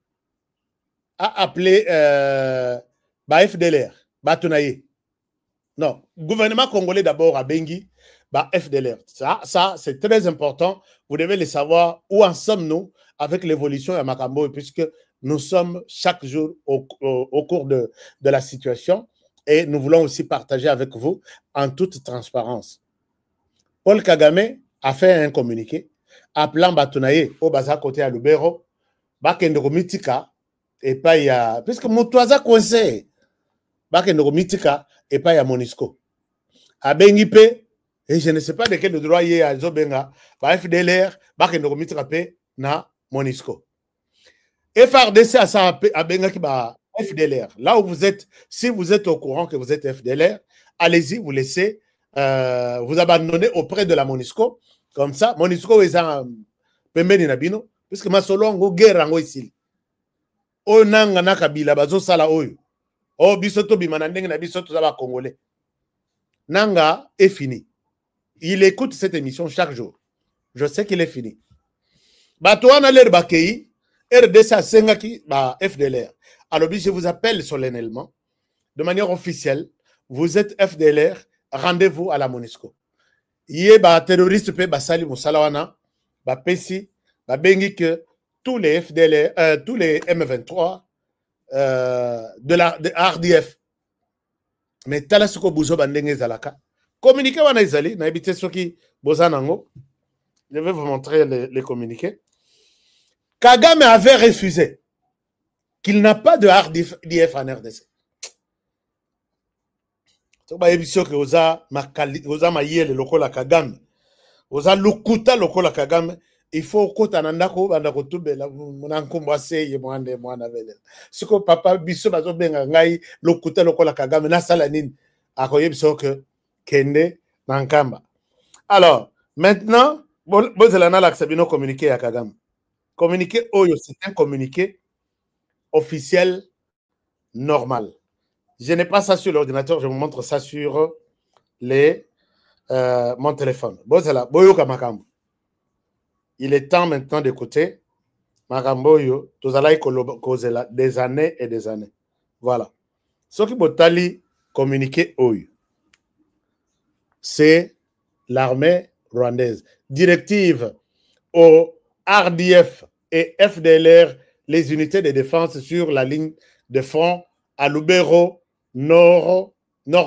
FDLR, Batunaye. Non, gouvernement congolais d'abord à Bengi, FDLR. Ça c'est très important. Vous devez le savoir. Où en sommes-nous avec l'évolution de Makambo, puisque nous sommes chaque jour au cours de la situation et nous voulons aussi partager avec vous en toute transparence. Paul Kagame a fait un communiqué appelant Batunaye au Baza côté à Lubero, Bakendoko Mitika, et pas y a. Puisque Moutouaza coincé, Bakendoko Mitika, et pas y a Monisco. À Bengipe, et je ne sais pas de quel droit il y a à Zobenga, FDLR, Bakendoko Mitika, na Monisco. FRDC a ça à Benga qui va FDLR. Là où vous êtes, si vous êtes au courant que vous êtes FDLR, allez-y, vous laissez vous abandonner auprès de la Monisco. Comme ça, Monisco est en pembeni nabino, puisque ma solongo guerre en ici. O nanga nakabila bazo sala oyo. O bisoto bimanandeng na bisoto zaba congolais. Nanga est fini. Il écoute cette émission chaque jour. Je sais qu'il est fini. Batouana l'air bakei, RDC Sengaki, FDLR. Alors, je vous appelle solennellement, de manière officielle, vous êtes FDLR, rendez-vous à la Monisco. Yé ba terroriste pe basali musalawana, ba pesi, babengi que tous les FDL, tous les M23 de RDF. Mais tala suko buzo bandenge zalaka. Communiqué wana ezali, na ebite soki bozanango. Je vais vous montrer les communiqués. Kagame avait refusé qu'il n'a pas de RDF en RDC. Toba ebisio ke oza mayele lokola Kagame. Oza lukuta lokola Kagame. Il faut kota nandako bandako tubela munankombo aseye mwana vele. Siko papa biso bazo benga ngai lokuta lokola Kagame na sala nini akoyebisio ke kende nankamba. Alors, maintenant bozela na l'aksabino communiqué à Kagame. Communiqué Oyo, c'est un communiqué officiel normal. Je n'ai pas ça sur l'ordinateur, je vous montre ça sur mon téléphone. Bozela boyoka makambo. Il est temps maintenant d'écouter Makamboyo, tozalai kozela des années et des années. Voilà. Ce qui botali communiqué Oyo, c'est l'armée rwandaise. Directive au RDF et FDLR, les unités de défense sur la ligne de front à Lubero, Nord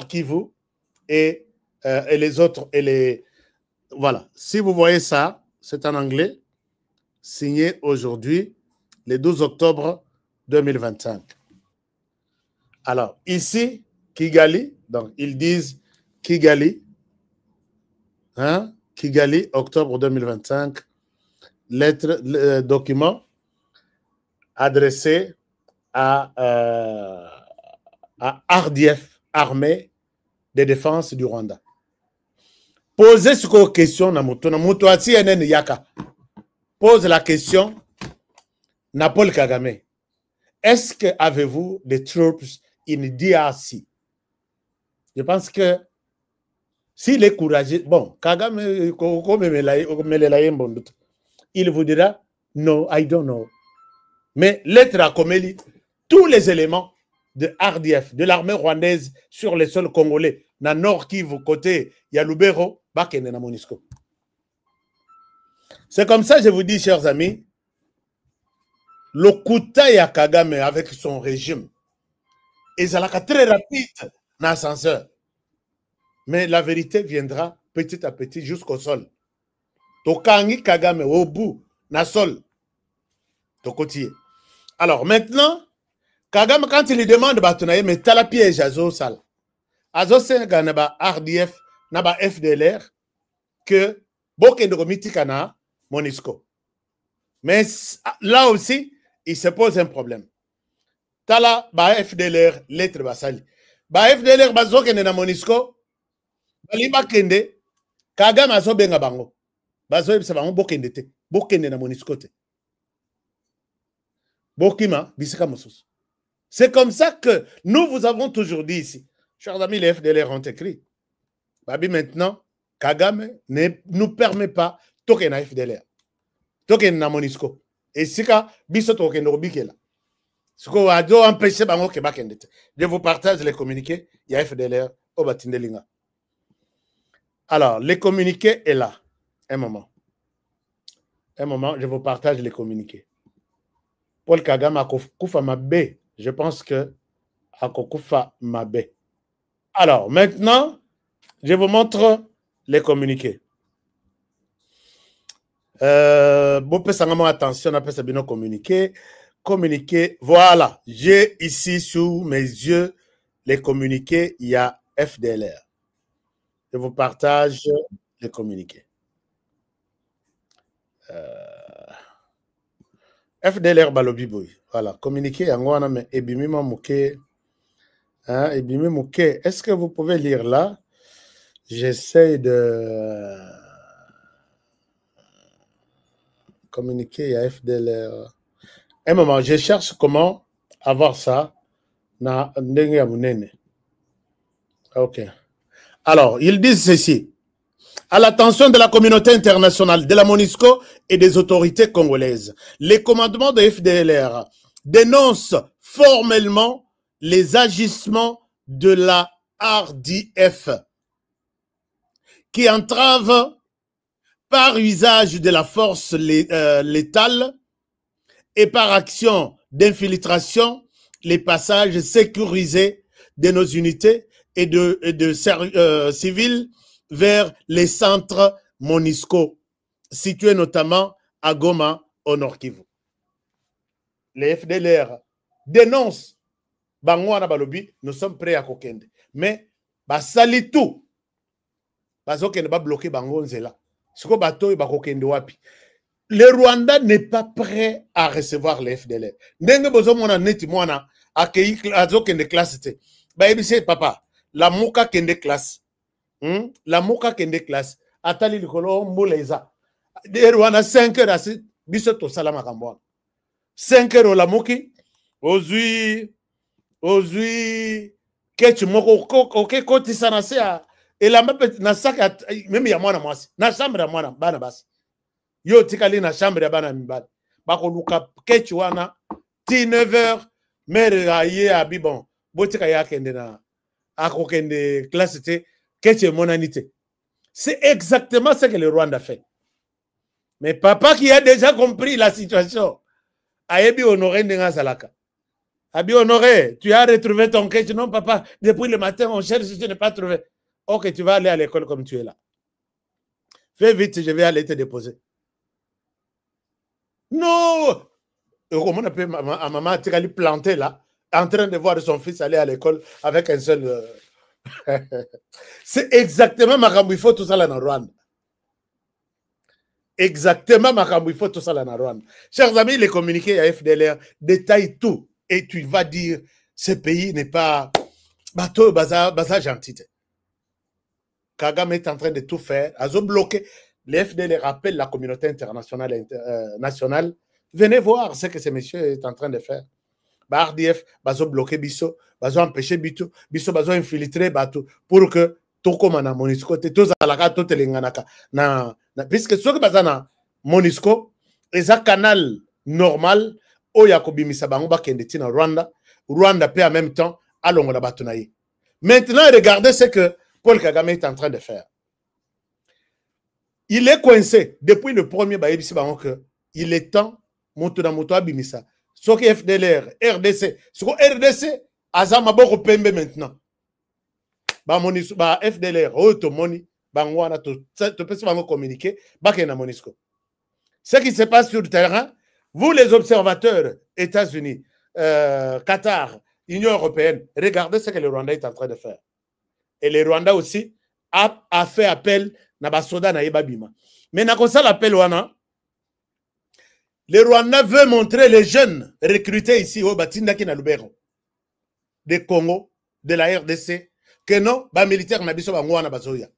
Kivu et les autres. Voilà. Si vous voyez ça, c'est en anglais, signé aujourd'hui, le 12 octobre 2025. Alors, ici, Kigali, donc ils disent Kigali, hein, Kigali, octobre 2025, lettre, document adressé à RDF, Armée de défense du Rwanda. Posez cette question, pose la question, Paul Kagame. Est-ce que avez-vous des troupes in DRC? Je pense que s'il est courageux, bon, Kagame, il vous dira, no, I don't know. Mais lettre à Komeli, tous les éléments de RDF, de l'armée rwandaise sur les sols congolais, na Nord Kivu, côté Yalubero, Bakene na Monisco. C'est comme ça, je vous dis, chers amis, le Kuta ya Kagame avec son régime, et ça l'a très rapide dans l'ascenseur. Mais la vérité viendra petit à petit jusqu'au sol. Tokangi Kagame au bout, na sol. Tokotier. Alors maintenant, Kagame, quand il lui demande, mais t'as la piège à Zosal. Azo senga naba RDF, naba FDLR, que Bokendo Mitikana, Monisco. Mais là aussi, il se pose un problème. Tala, ba FDLR, lettre basali. Ba FDLR, bazo kende na Monisco, baliba kende, Kagame azo benga bango. Bazo yebisa bango bokende te, bokende na Monisco te. Bokima, bisika mosus. C'est comme ça que nous vous avons toujours dit ici. Chers amis, les FDLR ont écrit. Babi, maintenant, Kagame ne nous permet pas token na FDLR. Token na Monisco. Et si ka biso token no bikela. Ce qu'on va empêcher bango ke bakendete. Je vous partage les communiqués. Il y a FDLR au Batindelinga. Alors, les communiqués est là. Un moment. Un moment, je vous partage les communiqués. Paul Kagame a koufa mabe. Je pense que a koufa mabe. Alors, maintenant, je vous montre les communiqués. Attention, on appelle ça bien communiqué. Communiqué, voilà. J'ai ici sous mes yeux les communiqués. Il y a FDLR. Je vous partage les communiqués. FDLR Balobiboy. Voilà. Communiqué, Yangwana, mais Ebimima Mouké. Hein, Ebimima Mouké. Est-ce que vous pouvez lire là? J'essaie de communiquer à FDLR. Un moment, je cherche comment avoir ça. Ok. Alors, ils disent ceci. À l'attention de la communauté internationale, de la MONUSCO et des autorités congolaises, les commandements de FDLR dénoncent formellement les agissements de la RDF qui entravent par usage de la force létale et par action d'infiltration, les passages sécurisés de nos unités et de civils vers les centres MONUSCO, situés notamment à Goma, au Nord Kivu. Les FDLR dénoncent Bangwana Balobi, nous sommes prêts à kokende. Mais, basali tout. Bazokende ba bloquer Bango Nzela. Siko bato ba kokende wapi. Le Rwanda n'est pas prêt à recevoir les FDLR. Ndenge bozo mona neti mwana akei azokende classe te. Ba ebise papa, la muka kende classe. La muka kende classe. Atali likolo mbuleza. De Rwanda 5 heures asi biso to salama kambwa. 5 heures la muki ozui kechi moko oke koti sana sea elamba na saka meme ya mwana mwasi na chambre ya mwana bana basi yo tikali na chambre ya bana mibali bako luka kechi wana ti 9h mere aye abibon botika ya kende na akokende classe te kechi monanité. C'est exactement ce que le Rwanda fait. Mais papa qui a déjà compris la situation Ayebi Honoré Ndenga Zalaka. Abi Honoré, tu as retrouvé ton quai. Non, papa, depuis le matin, on cherche, je n'ai pas trouvé. Ok, tu vas aller à l'école comme tu es là. Fais vite, je vais aller te déposer. Non! Comment on appelle maman, tu as planté là, en train de voir son fils aller à l'école avec un seul. C'est exactement Makambu, il faut tout ça là dans Rwanda. Exactement Makambu, il faut tout ça là dans Rwanda. Chers amis, les communiqués à FDLR détaillent tout. Et tu vas dire, ce pays n'est pas bateau, bazar gentil. Kagame est en train de tout faire. Ils ont bloqué. Les FDL rappellent la communauté internationale nationale. Venez voir ce que ce monsieur est en train de faire. RDF, ils ont bloqué Bisso, ils ont empêché Bisso, ils ont infiltré Bato pour que tout comme na MONUSCO, tout ça, tout l'enganaka. Puisque ce que bazana MONUSCO, est un canal normal. Oyakobi Misabango kende tina Rwanda, Rwanda paie en même temps à Longola Batunaï. Maintenant, regardez ce que Paul Kagame est en train de faire. Il est coincé depuis le premier Baïbisi Bango que il est temps, Moutuna Moutoua Bimisa. Ce qui est FDLR, RDC, ce qui est RDC, Azama Boko Pembe maintenant. Ba FDLR, Otomoni, Bangwana, tout peut se communiquer, Bakena Monisco. Ce qui se passe sur le terrain, vous les observateurs, États-Unis, Qatar, Union européenne, regardez ce que le Rwanda est en train de faire. Et le Rwanda aussi a fait appel à Basoda na Ibabima. Mais na kosa l'appel wana, le Rwanda veut montrer les jeunes recrutés ici au Batindaki na Lubero, de Congo, de la RDC, que non, ba militaire na biso bangwana bazoya.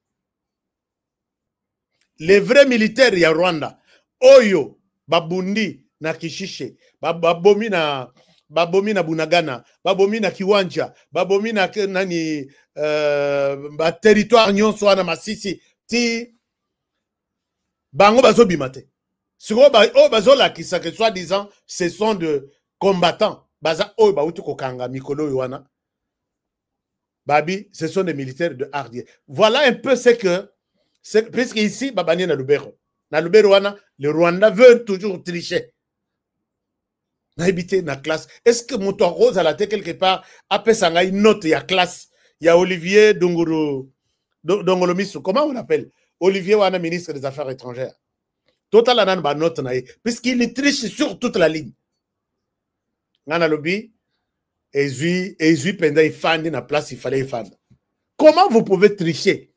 Les vrais militaires ya Rwanda, Oyo, Babundi, na Kishishe, babomi na Bunagana, babomi na Kiwanja, babomi na nani ba territoire nyonso na Masisi ti bango bazobimate. Siko bazola kisa que soi-disant ce sont de combattants. Baza o bauti kokanga mikolo yoana. Babi, ce sont des militaires de Hardier. Voilà un peu ce que puisque ici babani na Lubero. Na Lubero wana, le Rwanda veut toujours tricher. N'habiter na classe. Est-ce que Mouton Rose à la tête quelque part après ça a une note, il y a classe, il y a Olivier Dongolo Misso, comment on l'appelle? Olivier Wana, ministre des Affaires étrangères. Total anan ba note na puisqu'il triche sur toute la ligne. Ngana lobi ezui penda il fandi na place il fallait fand. Comment vous pouvez tricher?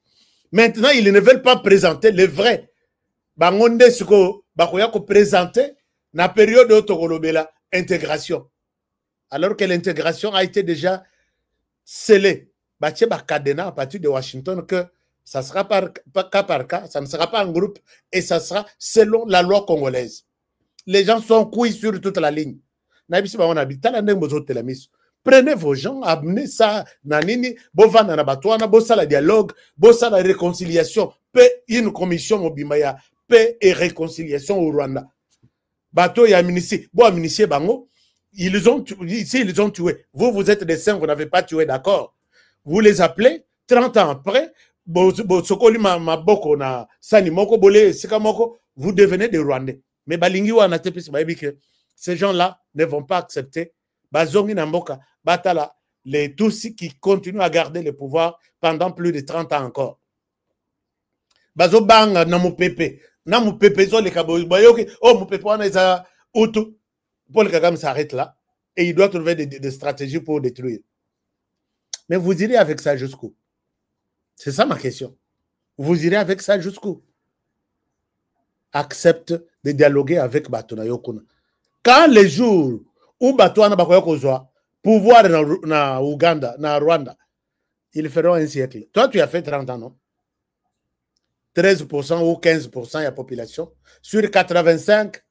Maintenant ils ne veulent pas présenter le vrai. Bangonde suko bakoya ko présenter na période autokolobela intégration. Alors que l'intégration a été déjà scellée. Bache Bakadena à partir de Washington que ça sera cas par cas, ça ne sera pas en groupe et ça sera selon la loi congolaise. Les gens sont couilles sur toute la ligne. Prenez vos gens, amenez ça, nanini, bovana na batouana, bossa la dialogue, bossa la réconciliation, paix, une commission mobimaya, paix et réconciliation au Rwanda. Bateau et amnistie, bon amnistie bango, ils ont tué. Vous êtes des saints, vous n'avez pas tué, d'accord. Vous les appelez, 30 ans après, sokoli maboko na sani moko bolé sika moko, vous devenez des Rwandais. Mais balingi wana te pisi bayebi que ces gens-là ne vont pas accepter bazongi na mboka batala les Tutsis qui continuent à garder le pouvoir pendant plus de 30 ans encore. Bazo banga na mupepe zo le kabo bayoki oh mupepe wana eza Hutu. Paul Kagame s'arrête là et il doit trouver des stratégies pour détruire. Mais vous irez avec ça jusqu'où? C'est ça ma question. Vous irez avec ça jusqu'où? Accepte de dialoguer avec Batona Yokuna. Quand les jours où Batouana Bakoyokozwa, pouvoir na Ouganda, na Rwanda, ils feront un siècle. Toi, tu as fait 30 ans, non? 13% ou 15% de la population. Sur 85,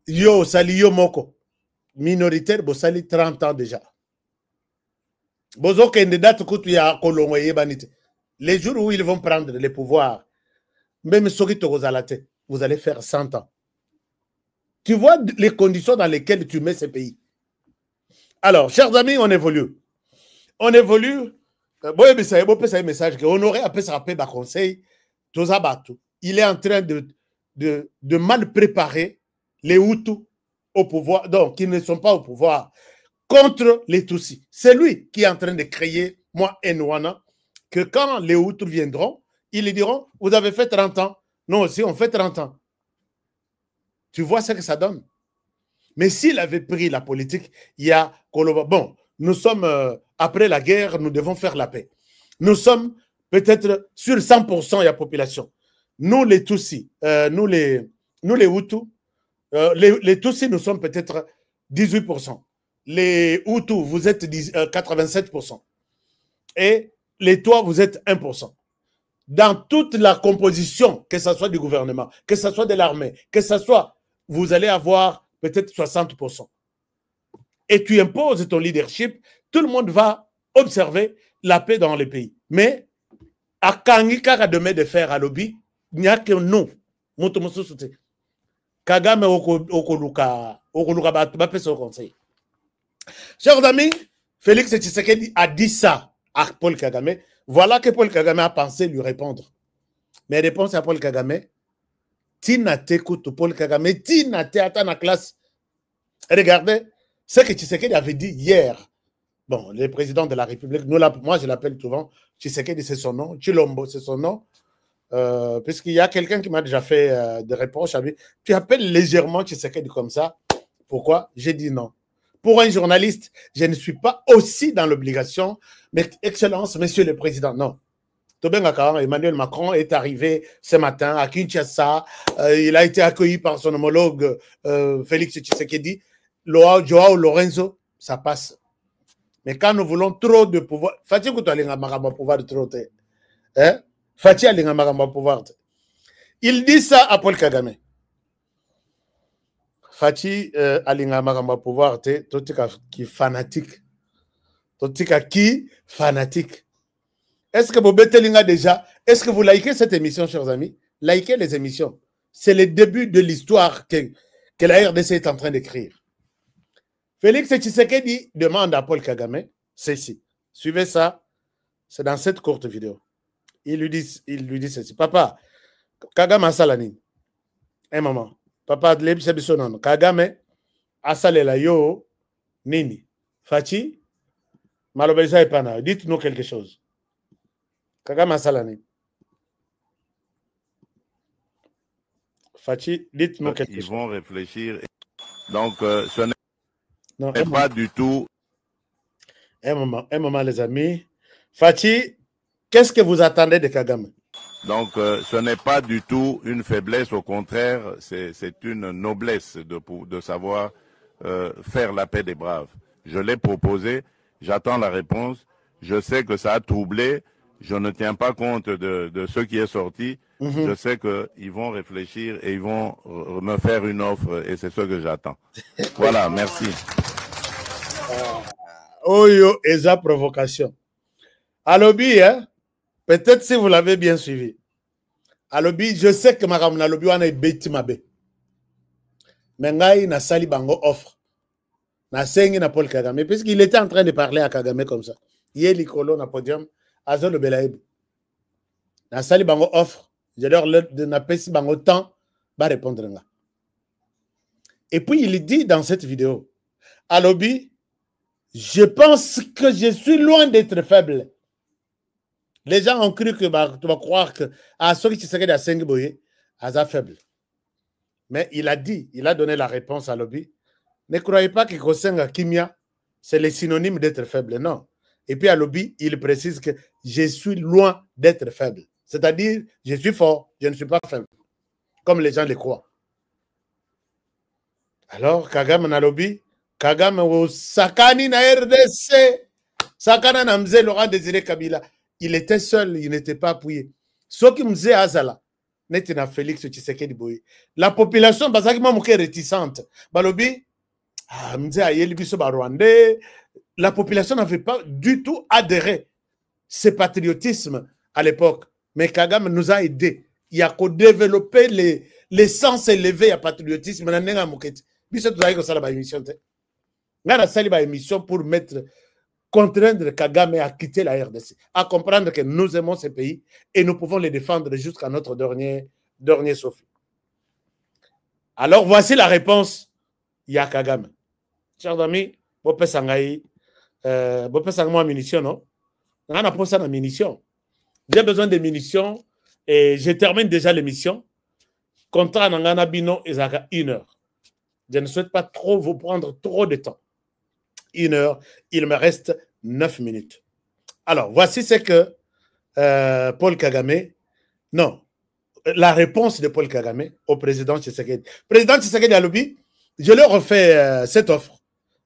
yo sali yo moko. Minoritaire, bo sali 30 ans déjà. Bozo kende date kutu ya kolongo yebanite. Les jours où ils vont prendre les pouvoirs, même soki tokozalate, vous allez faire 100 ans. Tu vois les conditions dans lesquelles tu mets ces pays. Alors, chers amis, on évolue. On évolue. Un message que Honoré a fait un conseil. Il est en train de mal préparer les Hutus au pouvoir, donc qui ne sont pas au pouvoir, contre les Tutsis. C'est lui qui est en train de créer, moi, Nwana, que quand les Hutus viendront, ils lui diront, vous avez fait 30 ans. Nous aussi, on fait 30 ans. Tu vois ce que ça donne. Mais s'il avait pris la politique, il y a... Bon, nous sommes, après la guerre, nous devons faire la paix. Nous sommes peut-être sur 100% de la population. Nous, les Tutsis, nous les Hutus, les Tutsis, nous sommes peut-être 18%. Les Hutus, vous êtes 87%. Et les Tois, vous êtes 1%. Dans toute la composition, que ce soit du gouvernement, que ce soit de l'armée, que ce soit, vous allez avoir peut-être 60%. Et tu imposes ton leadership, tout le monde va observer la paix dans le pays. Mais, à Kangika demain de faire à lobby, il n'y a que nous. Kagame okoluka bapesa au conseil. Chers amis, Félix Tshisekedi a dit ça à Paul Kagame. Voilà que Paul Kagame a pensé lui répondre. Mais réponse à Paul Kagame, Tina t'écoute Paul Kagame, Tina t'attend la classe. Regardez ce que Tshisekedi avait dit hier. Bon, le président de la République, moi je l'appelle souvent, Tshisekedi c'est son nom, Chilombo c'est son nom, puisqu'il y a quelqu'un qui m'a déjà fait des reproches à lui. Tu appelles légèrement Tshisekedi comme ça. Pourquoi? J'ai dit non. Pour un journaliste, je ne suis pas aussi dans l'obligation, mais Excellence, Monsieur le Président, non. Emmanuel Macron est arrivé ce matin à Kinshasa. Il a été accueilli par son homologue Félix Tshisekedi. Joao Lorenzo, ça passe. Mais quand nous voulons trop de pouvoir, Fatih pouvoir de trop. Fatih pouvoir. Il dit ça à Paul Kagame. Fatih Alingama pouvoir totika qui fanatique. Totika qui fanatique. Est-ce que vous betelinga déjà? Est-ce que vous likez cette émission, chers amis? Likez les émissions. C'est le début de l'histoire que la RDC est en train d'écrire. Félix Tshisekedi demande à Paul Kagame ceci. Suivez ça. C'est dans cette courte vidéo. Il lui dit ceci. Papa, Kagame a salani. Un moment. Papa, Kagame a salela yo nini. Fachi, malobeza epana. Dites-nous quelque chose. Kagame a salani. Fachi, dites-nous quelque chose. Ils vont réfléchir. Donc, ce n'est pas du tout. Un moment, les amis. Fachi, qu'est-ce que vous attendez de Kagame? Donc, ce n'est pas du tout une faiblesse, au contraire, c'est une noblesse de savoir faire la paix des braves. Je l'ai proposé, j'attends la réponse. Je sais que ça a troublé, je ne tiens pas compte de ce qui est sorti. Je sais qu'ils vont réfléchir et ils vont me faire une offre et c'est ce que j'attends. Voilà, merci. Oyo, esa provocation. Alobi, hein? Peut-être si vous l'avez bien suivi. Alobi, je sais que ma ramna alobi wana ebeti mabe. Mengai na sali bango offre. Na sengi na Paul Kagame. Puisqu'il était en train de parler à Kagame comme ça. Hier, Likolo na podium, Azo le Belaïb. Na sali bango offre, je leur na pesi bango temps, va répondre nga. Et puis il dit dans cette vidéo, à lobby, je pense que je suis loin d'être faible. Les gens ont cru que tu vas croire que à ceux qui se à Sengiboye, à faible. Mais il a dit, il a donné la réponse à lobby. Ne croyez pas que Kosenga Kimia, c'est le synonyme d'être faible. Non. Et puis à lobby, il précise que je suis loin d'être faible. C'est-à-dire, je suis fort, je ne suis pas faible. Comme les gens le croient. Alors, Kagame na lobby, Kagame au Sakani na RDC, Sakana na Mzé Laurent Désiré Kabila. Il était seul, il n'était pas appuyé. Ce qui Mzé Azala, n'était na Félix Tshisekedi Boye. La population, parce que réticente. Balobi, Mzé Ayeli Biso Rwandais, la population n'avait pas du tout adhéré. Ce patriotisme à l'époque. Mais Kagame nous a aidés. Il a développé les sens élevés à patriotisme. Biso tu as eu ça la émission. On a sali ba émission pour contraindre Kagame à quitter la RDC, à comprendre que nous aimons ce pays et nous pouvons les défendre jusqu'à notre dernier souffle. Alors voici la réponse. Il y a Kagame. Chers amis, vous pouvez s'engager munitions, non? On a pas ça dans munitions. J'ai besoin de munitions et je termine déjà l'émission. Contrat Nangana Bino et Zaka 1 heure. Je ne souhaite pas trop vous prendre trop de temps. 1 heure, il me reste 9 minutes. Alors, voici ce que Paul Kagame, non, la réponse de Paul Kagame au président Tshisekedi. Président Tshisekedi Alobi, je leur refais cette offre.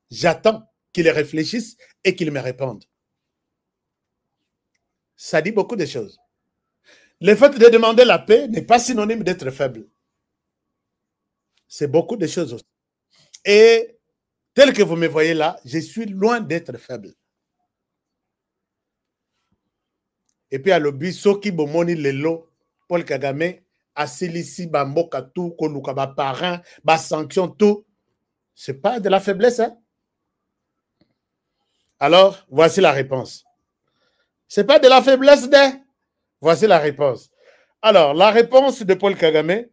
J'attends qu'il réfléchisse et qu'il me réponde. Ça dit beaucoup de choses. Le fait de demander la paix n'est pas synonyme d'être faible. C'est beaucoup de choses aussi. Et tel que vous me voyez là, je suis loin d'être faible. Et puis à l'obi, Soki Bomoni Lelo, Paul Kagame, Asilisi Bamboka tout, Koluka ba parrain, ba sanction tout. C'est pas de la faiblesse, hein? Alors, voici la réponse. C'est pas de la faiblesse, Voici la réponse. Alors, la réponse de Paul Kagame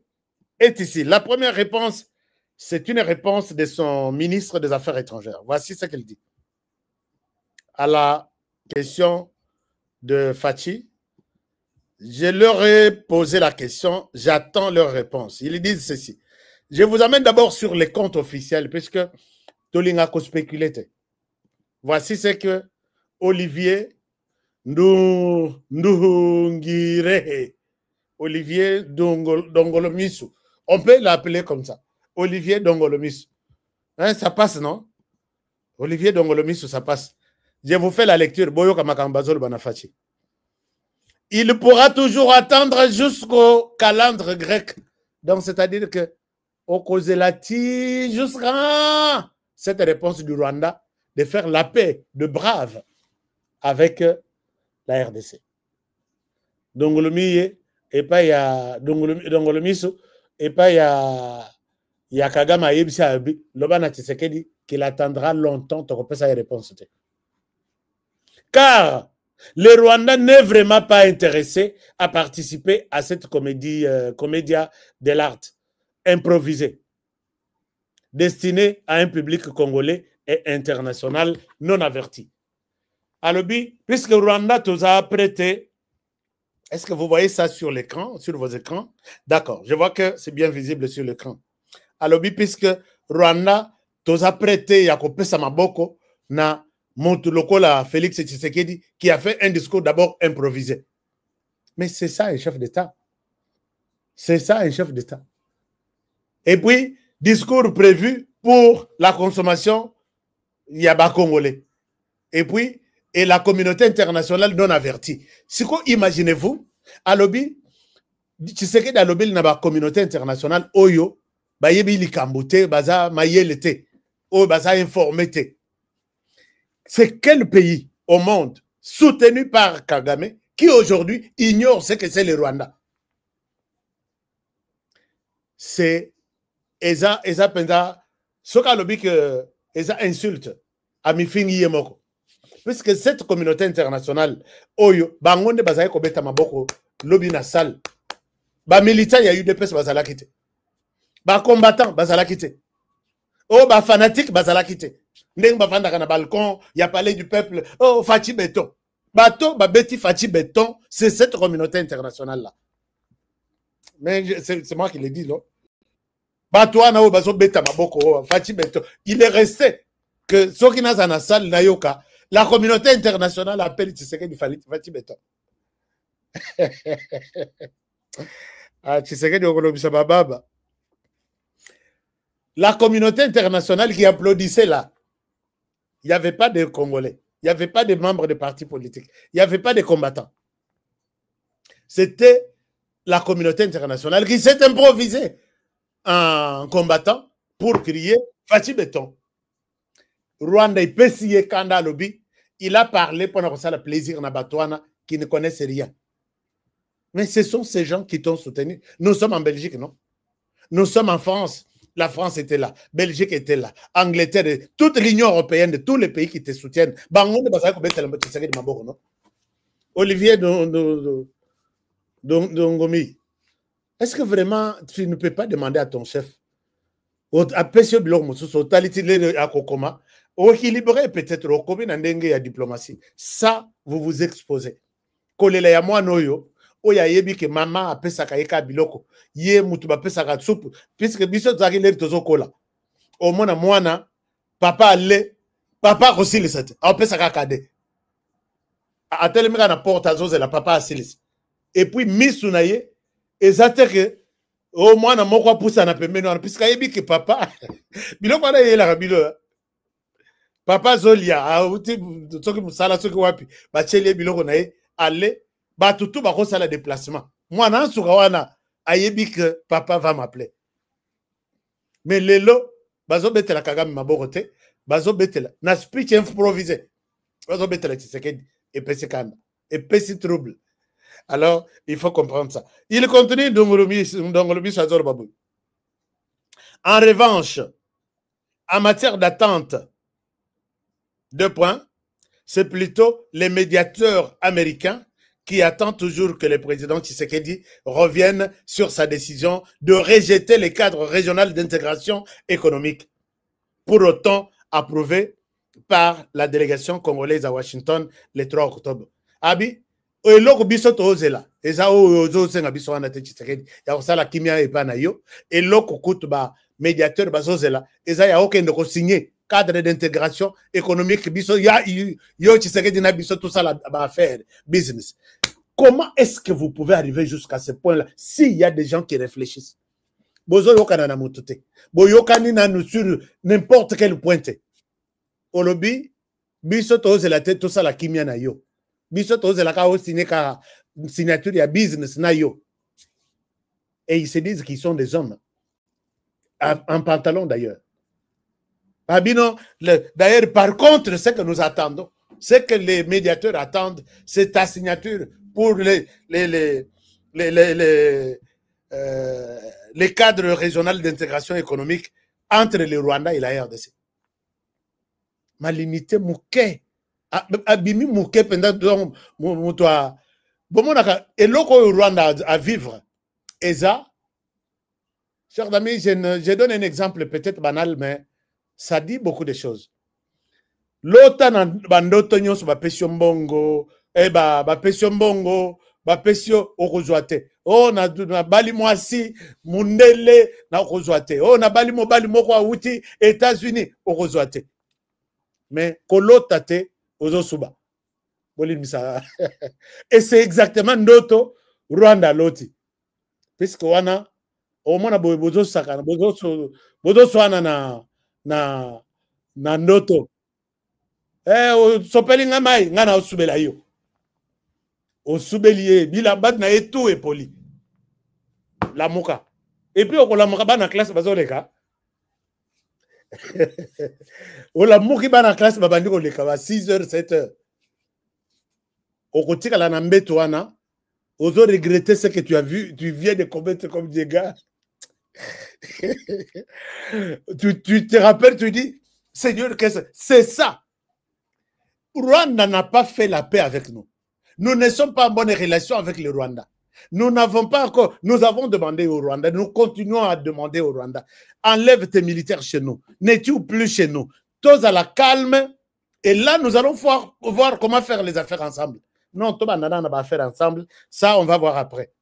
est ici. La première réponse, c'est une réponse de son ministre des Affaires étrangères. Voici ce qu'il dit. À la question de Fachi, je leur ai posé la question, j'attends leur réponse. Ils disent ceci. Je vous amène d'abord sur les comptes officiels, puisque Tolinga a spéculé. Voici ce que Olivier Ndungire, Olivier Dongolomisu, on peut l'appeler comme ça. Olivier Dongolomisu. Hein, ça passe, non? Olivier Dongolomisu, ça passe. Je vous fais la lecture. Boyoka Makambazol Banafachi. Il pourra toujours attendre jusqu'au calendre grec. Donc, c'est-à-dire que au Kozelati, jusqu'à cette réponse du Rwanda de faire la paix de brave avec la RDC. Dongolomiye, et pas il y a Dongolomisu, et pas il y a Kagame Ayebisi Abi, Lobana Tshisekedi, qu'il attendra longtemps pour que ça ait réponse. Car le Rwanda n'est vraiment pas intéressé à participer à cette comédia de l'art improvisée, destinée à un public congolais et international non averti. Alobi, puisque Rwanda nous a prêté, est-ce que vous voyez ça sur l'écran, sur vos écrans? D'accord, je vois que c'est bien visible sur l'écran. Alobi, puisque Rwanda nous a prêté Yakope Samaboko na Montoulokola Félix Tshisekedi qui a fait un discours d'abord improvisé. Mais c'est ça un chef d'État. C'est ça un chef d'État. Et puis, discours prévu pour la consommation Yaba Congolais. Et puis, et la communauté internationale non avertie. Si quoi imaginez-vous, à lobby, Tshisekedi à lobby na ba communauté internationale oyo ba yebi likambote baza mayelete o baza informete. C'est quel pays au monde soutenu par Kagame qui aujourd'hui ignore ce que c'est le Rwanda? C'est Eza Penda Soka lobby que Eza insulte à Mifini Yemoko. Puisque cette communauté internationale, Oyo, Bangonde Bazaye Kobeta Maboko, lobby na salle. Ba militant, il y a eu des personnes bazala quitté. Ba combattant, bazala quitté. Oh, ba fanatique, bazala quitté. Ndeng ba vanda na balcon, il y a parlé du peuple. Oh, Fati Béton. Bateau, ba Betty Fati Béton, c'est cette communauté internationale là. Mais c'est moi qui l'ai dit, non? Bateau, na o bazo beta maboko, Fati Béton. Il est resté que ceux qui n'ont na salle na yoka, la communauté internationale appelle Tshisekedi Fati Béton. Ah, Tshisekedi okolobisa bababa. La communauté internationale qui applaudissait là, il n'y avait pas de Congolais, il n'y avait pas de membres de partis politiques, il n'y avait pas de combattants. C'était la communauté internationale qui s'est improvisée en combattant pour crier Fati Béton. Rwanda il pessier Kanda Lobby, il a parlé pendant ça le plaisir na Batouana qui ne connaissent rien. Mais ce sont ces gens qui t'ont soutenu. Nous sommes en Belgique, non? Nous sommes en France. La France était là. Belgique était là. Angleterre, toute l'Union européenne, de tous les pays qui te soutiennent. Olivier Dongomi, est-ce que vraiment tu ne peux pas demander à ton chef, à Pessio Bilormosus, au Talitile à Kokoma, au équilibré peut-être au Kobi Nandenge à diplomatie? Ça, vous vous exposez. Kolela ya moi noyo. Oya yebi ke mama apesaka yeka biloko ye mutu bapesaka soupe puisque biso zaki leri tozokola omona mwana papa ale papa kosilisa te apesaka kade atelemika na porte azozela papa asilisa et puis misu na ye ezate ke o mwana moko apusa na pembeni wana puisque yebi ke papa biloko wana yelaka bilo papa zolia auti soki musala soki wapi bacheli biloko na ye ale Batutu ba kosa la déplacement. Moi, nan soukawana, ayebi que papa va m'appeler. Mais lelo, bazo betela kagami maborote, bazo betela. Na speech improvisé. Bazo betela Tshisekedi, et pesi kanda, et pesi trouble. Alors, il faut comprendre ça. Il continue Ndongolobi Sazor Babou. En revanche, en matière d'attente, 2 points, c'est plutôt les médiateurs américains qui attend toujours que le président Tshisekedi revienne sur sa décision de rejeter les cadres régionaux d'intégration économique, pour autant approuvé par la délégation congolaise à Washington le 3 octobre. Abi, eloko biso tozela, eza ozo senga biso wana te Tshisekedi, ya kosala kimia epana yo, eloko kutu ba médiateur bazozela, eza ya okende ko signer cadre d'intégration économique, biso ya yo Tshisekedi na biso tout ça la affaire business. Comment est-ce que vous pouvez arriver jusqu'à ce point-là s'il y a des gens qui réfléchissent? Bozo yokana na mutute. Boyokani na nous sur n'importe quel point. Olobi, biso toze la tête tout ça la kimia na yo. Biso toze la ka signer ka signature ya business na yo. Et ils se disent qu'ils sont des hommes. En pantalon d'ailleurs. D'ailleurs, par contre, ce que nous attendons, ce que les médiateurs attendent, c'est ta signature pour les cadres régionaux d'intégration économique entre le Rwanda et la RDC. Malinité mouké. Abimi mouké pendant moutoua. Bon, et l'autre Rwanda à vivre. Et ça, chers amis, je donne un exemple peut-être banal, mais ça dit beaucoup de choses. L'autre bandoto nyonso ba pesio mbongo, ba pesio mbongo, ba pesio okozwate. Oh na bali mwasi mundele na okozwate. Oh na bali moko awuti États-Unis okozwate. Mais kolota te ozosuba. Bolimisa. Et c'est exactement ndoto Rwanda loti. Puisque wana au mona bozo sakana bozo swana na ndoto. Sopeli nga mai nga na osubela yo. Osubeli bila bad na etu epoli. La muka. Et puis okola muka ba na classe bazoleka. Ola muki ba na classe babandi koleka ba 6h 7h. Okotika la na mbeto wana. Ozo regretter ce que tu as vu, tu viens de commettre comme des gars. tu te rappelles, tu dis, Seigneur, c'est ça. Rwanda n'a pas fait la paix avec nous. Nous ne sommes pas en bonne relation avec le Rwanda. Nous n'avons pas encore, nous avons demandé au Rwanda, nous continuons à demander au Rwanda, enlève tes militaires chez nous, n'es-tu plus chez nous, tous à la calme, et là nous allons voir comment faire les affaires ensemble. Non, tout le monde va faire ensemble, ça on va voir après.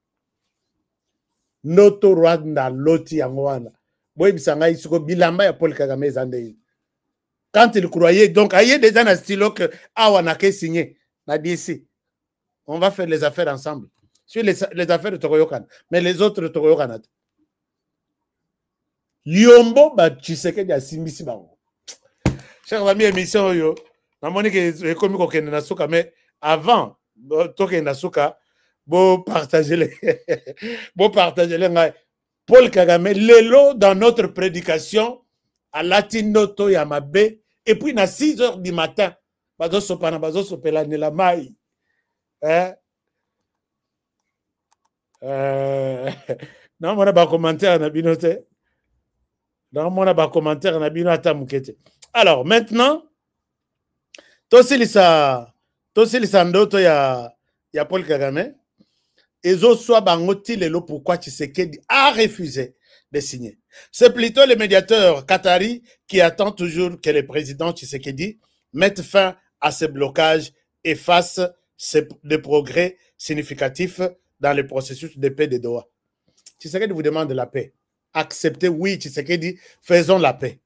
Noto Rwanda, Loti Angwana, Boïbisanga, Isuko, Bilamba, ya Paul Kagame, Zandei. Quand il croyait, donc, il y a des gens à stylo que Awanake signé, n'a dit ici. On va faire les affaires ensemble. Sur les affaires de Toroyokan. Mais les autres de Toroyokan. Liombo, tu sais qu'il y a Simbisi Bango. Chers amis, émission, yo. Na moni que comme qu'on na souka, mais avant, toke na souka, bon partager les, bon partager les. Paul Kagame, l'élo dans notre prédication à Latinoto Yamabe, et puis à 6 h du matin, bazo sopana, bazo sopela ne la maille. Non, on a pas commentaire na binote. Non, on a pas commentaire na binota mukete. Alors maintenant, tosi lisa ndoto ya Paul Kagame. Ezo soit bangoti lelo pourquoi Tshisekedi a refusé de signer. C'est plutôt le médiateur qatari qui attend toujours que le président Tshisekedi mette fin à ce blocage et fasse des progrès significatifs dans le processus de paix de Doha. Tshisekedi vous demande la paix. Acceptez, oui, Tshisekedi, faisons la paix.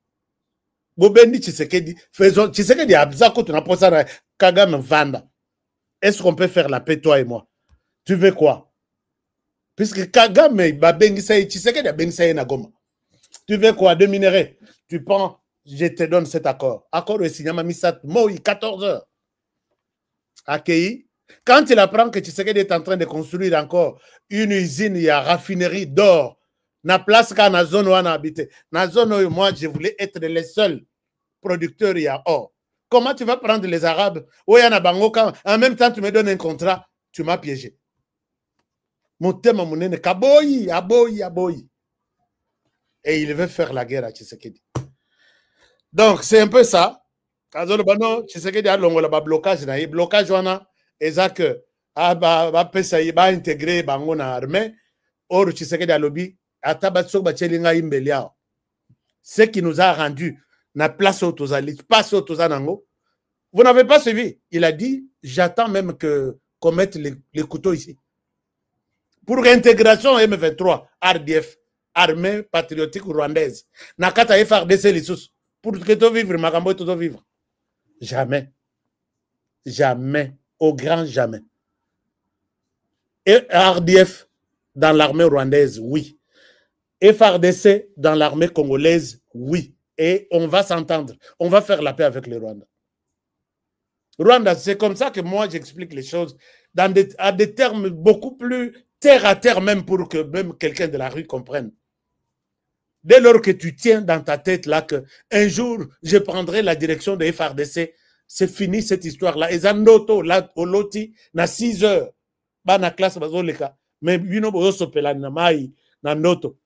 Bobendi Tshisekedi, faisons. Tshisekedi abzako tu n'as pas Kagame Vanda. Est-ce qu'on peut faire la paix, toi et moi? Tu veux quoi? Puisque Kagame, Tshisekedi a bengisa na Goma. Tu veux quoi? De minerais. Tu prends, je te donne cet accord. Accord de Signama Misat, Moi, 14 heures. Accueilli. Quand il apprend que Tshisekedi est en train de construire encore une usine, il y a raffinerie d'or, na place qu'à na zone où on a habité. Na zone où moi, je voulais être le seul producteur, il y a or. Comment tu vas prendre les Arabes? Où il y a Bango, en même temps, tu me donnes un contrat, tu m'as piégé. Mon thème, mon nez, Kaboyi, Aboyi, Aboyi. Et il veut faire la guerre à Tshisekedi. Donc, c'est un peu ça. Tshisekedi a un blocage. Le blocage, c'est que va intégrer Bango dans l'armée. Or, Tshisekedi a lobby. Ce qui nous a rendu la place au Tozali, passe au Tozanango. Vous n'avez pas suivi. Il a dit, j'attends même qu'on mette les couteaux ici. Pour l'intégration M23, RDF, Armée patriotique rwandaise, Nakata FRDC Lissous, pour que tu vivre, Magambo tu vivre. Jamais. Jamais. Au grand jamais. Et RDF dans l'armée rwandaise, oui. FRDC dans l'armée congolaise, oui. Et on va s'entendre. On va faire la paix avec le Rwanda. Rwanda, c'est comme ça que moi j'explique les choses à des termes beaucoup plus terre à terre, même pour que même quelqu'un de la rue comprenne. Dès lors que tu tiens dans ta tête là que un jour je prendrai la direction de FRDC, c'est fini cette histoire-là. Et Zanoto, là, au loti, na 6 heures, ba na classe bazoleka, mais bino bozo sopela na mai na noto.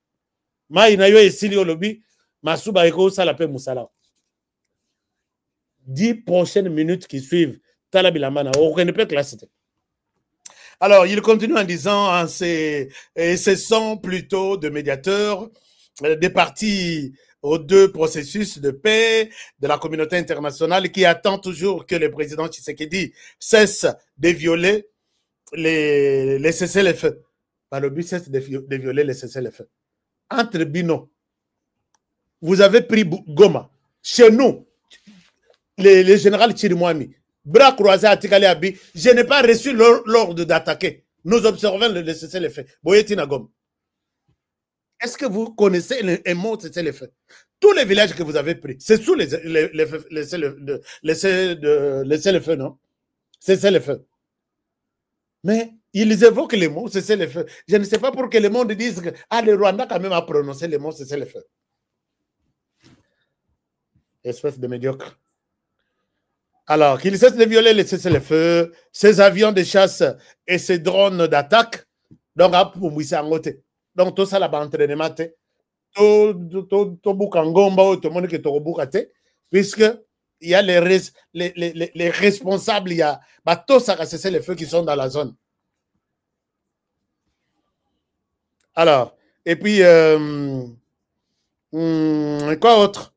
Mai na yo esili olobi, masuba eko sala pe musala. 10 prochaines minutes qui suivent, talabilamana, on ne peut classer. Alors, il continue en disant, ce sont plutôt de médiateurs, des partis aux deux processus de paix de la communauté internationale qui attend toujours que le président Tshisekedi cesse de violer les cessez-le-feu. Le but, c'est de violer les cessez-le-feu. Entre Bino, vous avez pris Goma. Chez nous, les généraux Chirimwami, bras croisés à Tikali Abi, je n'ai pas reçu l'ordre d'attaquer. Nous observons le cessez-le-feu. Boyetina Gom. Est-ce que vous connaissez le mot cessez-le-feu? Tous les villages que vous avez pris, c'est sous les cessez-le-feu, non? Cessez-le-feu. Mais ils évoquent les mots cessez-le-feu. Je ne sais pas pour que le monde dise que le Rwanda quand même a prononcé les mots cessez-le-feu. Espèce de médiocre. Alors, qu'il cesse de violer les cessez-le-feu, ces avions de chasse et ces drones d'attaque, donc, donc tout ça là-bas, entraînement, puisque il y a les responsables, il y a tous ces cessez-le-feu qui sont dans la zone. Alors, et puis, quoi autre?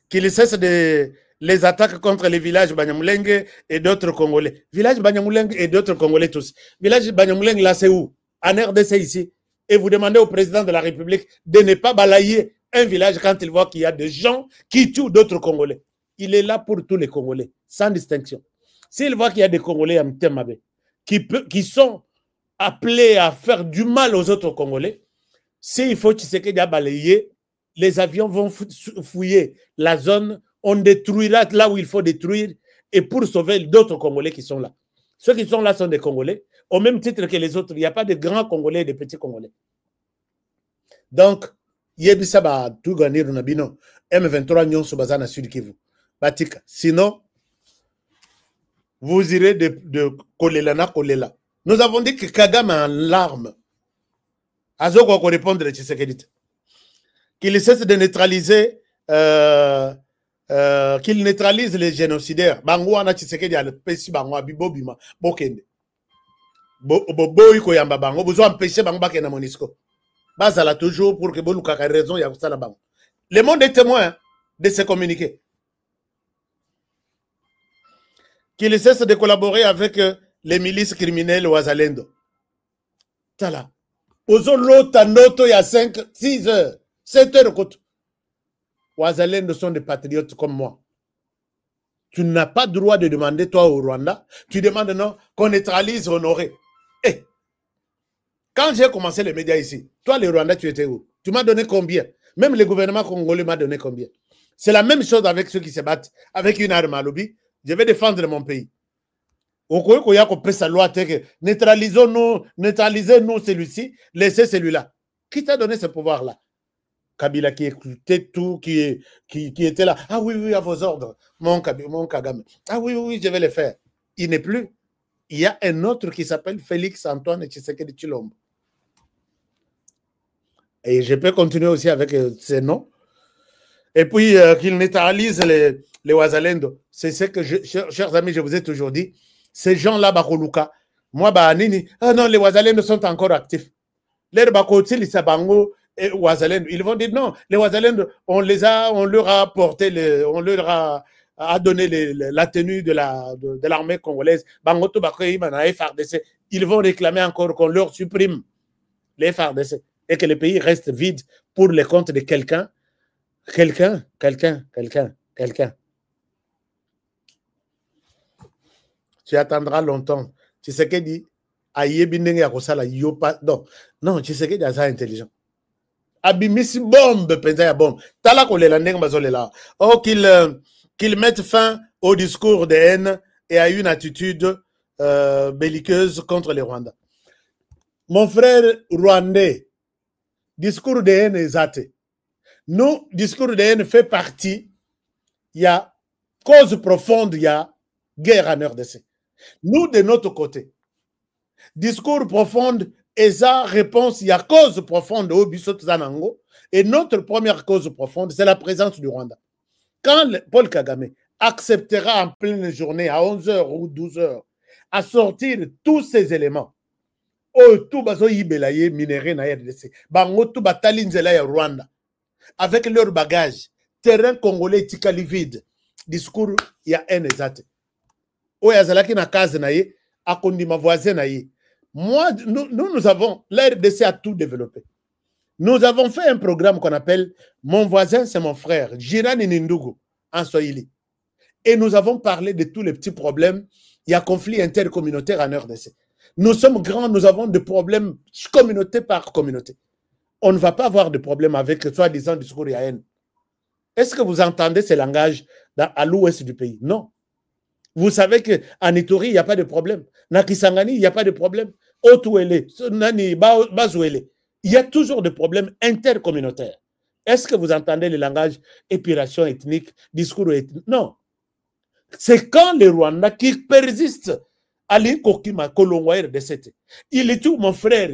Qu'il cesse de les attaques contre les villages Banyamulenge et d'autres Congolais. Village Banyamulenge et d'autres Congolais tous. Village Banyamulenge, là, c'est où? En RDC ici. Et vous demandez au président de la République de ne pas balayer un village quand il voit qu'il y a des gens qui tuent d'autres Congolais. Il est là pour tous les Congolais, sans distinction. S'il voit qu'il y a des Congolais en Temabe qui sont appelés à faire du mal aux autres Congolais, s'il faut Tshisekedi balayer, les avions vont fouiller la zone, on détruira là où il faut détruire, et pour sauver d'autres Congolais qui sont là. Ceux qui sont là sont des Congolais, au même titre que les autres. Il n'y a pas de grands Congolais et de petits Congolais. Donc, Yebisaba, tout gagner dans Nabino, M23 Nyon Sobazana Sud Kivu. Batika. Sinon, vous irez de Kolelana Kolela. Nous avons dit que Kagame est en larmes. Azoko va répondre à Tshisekedi. Qu'il cesse de neutraliser, qu'il neutralise les génocidaires. Bangouana Tshisekedi a le péché Bangoua Bibobima Bokende. Boy Koyamba Bango, vous empêchez Bango Bakena Monisco. Bazala toujours pour que Bolou Kaka ait raison, il y a ça là-bas. Le monde est témoin de se communiquer. Qu'il cesse de collaborer avec les milices criminelles au Azalendo. Tala. Ozo lota noto il y a 5, 6 heures, 7 heures. Ouazalendo sont des patriotes comme moi. Tu n'as pas le droit de demander, toi, au Rwanda, tu demandes non, qu'on neutralise Honoré. Hey, quand j'ai commencé les médias ici, toi, le Rwanda, tu étais où? Tu m'as donné combien? Même le gouvernement congolais m'a donné combien? C'est la même chose avec ceux qui se battent avec une arme à lobby. Je vais défendre mon pays. Neutralisons-nous celui-ci, laissez celui-là. Qui t'a donné ce pouvoir-là? Kabila qui écoutait tout, qui était là. Ah oui, oui, à vos ordres, mon Kagame. Ah oui, oui, je vais le faire. Il n'est plus. Il y a un autre qui s'appelle Félix Antoine Tshisekedi Tshilombo. Et je peux continuer aussi avec ces noms. Et puis, qu'il neutralise les Ouazalendo. C'est ce que, chers amis, je vous ai toujours dit. Ces gens-là, Bakoluka, moi, Nini, ah non, les Ouazalendo sont encore actifs. Les Bakotili, Sabango et Ouazalendo, ils vont dire non, les Ouazalendo, on leur a porté, on leur a donné la tenue de l'armée congolaise. Bangoto Bakoyi, FARDC, ils vont réclamer encore qu'on leur supprime les FARDC et que le pays reste vide pour le compte de quelqu'un. Quelqu'un. Tu attendras longtemps. Tu sais qu'il dit, non, tu sais qu'il est intelligent. Abimisi bombe, penza bombe. Tala kolela ndeng bazolela. Oh, qu'il mette fin au discours de haine et à une attitude belliqueuse contre les Rwandais. Mon frère rwandais, discours de haine est athée. Nous, discours de haine fait partie, il y a cause profonde, il y a guerre en RDC. Nous, de notre côté, discours profonde, et sa réponse, il y a cause profonde au Bissot Zanango, et notre première cause profonde, c'est la présence du Rwanda. Quand Paul Kagame acceptera en pleine journée, à 11h ou 12h, à sortir tous ces éléments, tout bazo yibelaye minéré na RDC, bango tout batalinzela ya Rwanda, avec leur bagage, terrain congolais tikali vide, discours il y a un exact. Oyazalaki na case na ye, akondi ma voisin na ye. Moi, nous avons, la RDC a tout développé. Nous avons fait un programme qu'on appelle Mon voisin, c'est mon frère, Jirani Nindugu, en Swahili. Et nous avons parlé de tous les petits problèmes. Il y a conflit intercommunautaire en RDC. Nous sommes grands, nous avons des problèmes communauté par communauté. On ne va pas avoir de problème avec soi-disant discours et haine. Est-ce que vous entendez ce langage à l'ouest du pays? Non. Vous savez qu'en Ituri, il n'y a pas de problème. Na Kisangani, il n'y a pas de problème. Otuele, Nani, Bazouele. Il y a toujours des problèmes intercommunautaires. Est-ce que vous entendez le langage épuration ethnique, discours ethnique? Non. C'est quand les Rwandais qui persistent à l'Inkokima, Kolongwa RDC. Il est tout mon frère.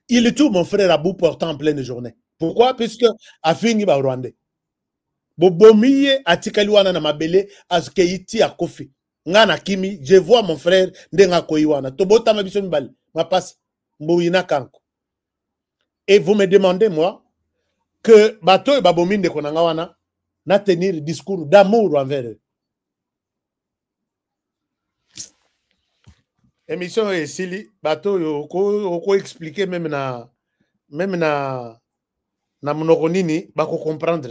Il est tout mon frère à bout portant en pleine journée. Pourquoi? Puisque a fini par Rwandais. Bobomiye atikaliwana na mabele azkeiti a kofi. Ngana kimi, je vois mon frère ndenga koiwana. Tobota mabiso mibali. ma passe Mbouina Kanko. Et vous me demandez, moi, que bateau et babomine de Konangawana n'a tenir discours d'amour envers eux. Émission et Sili, bateau, on expliquer même na monogonini, bako comprendre.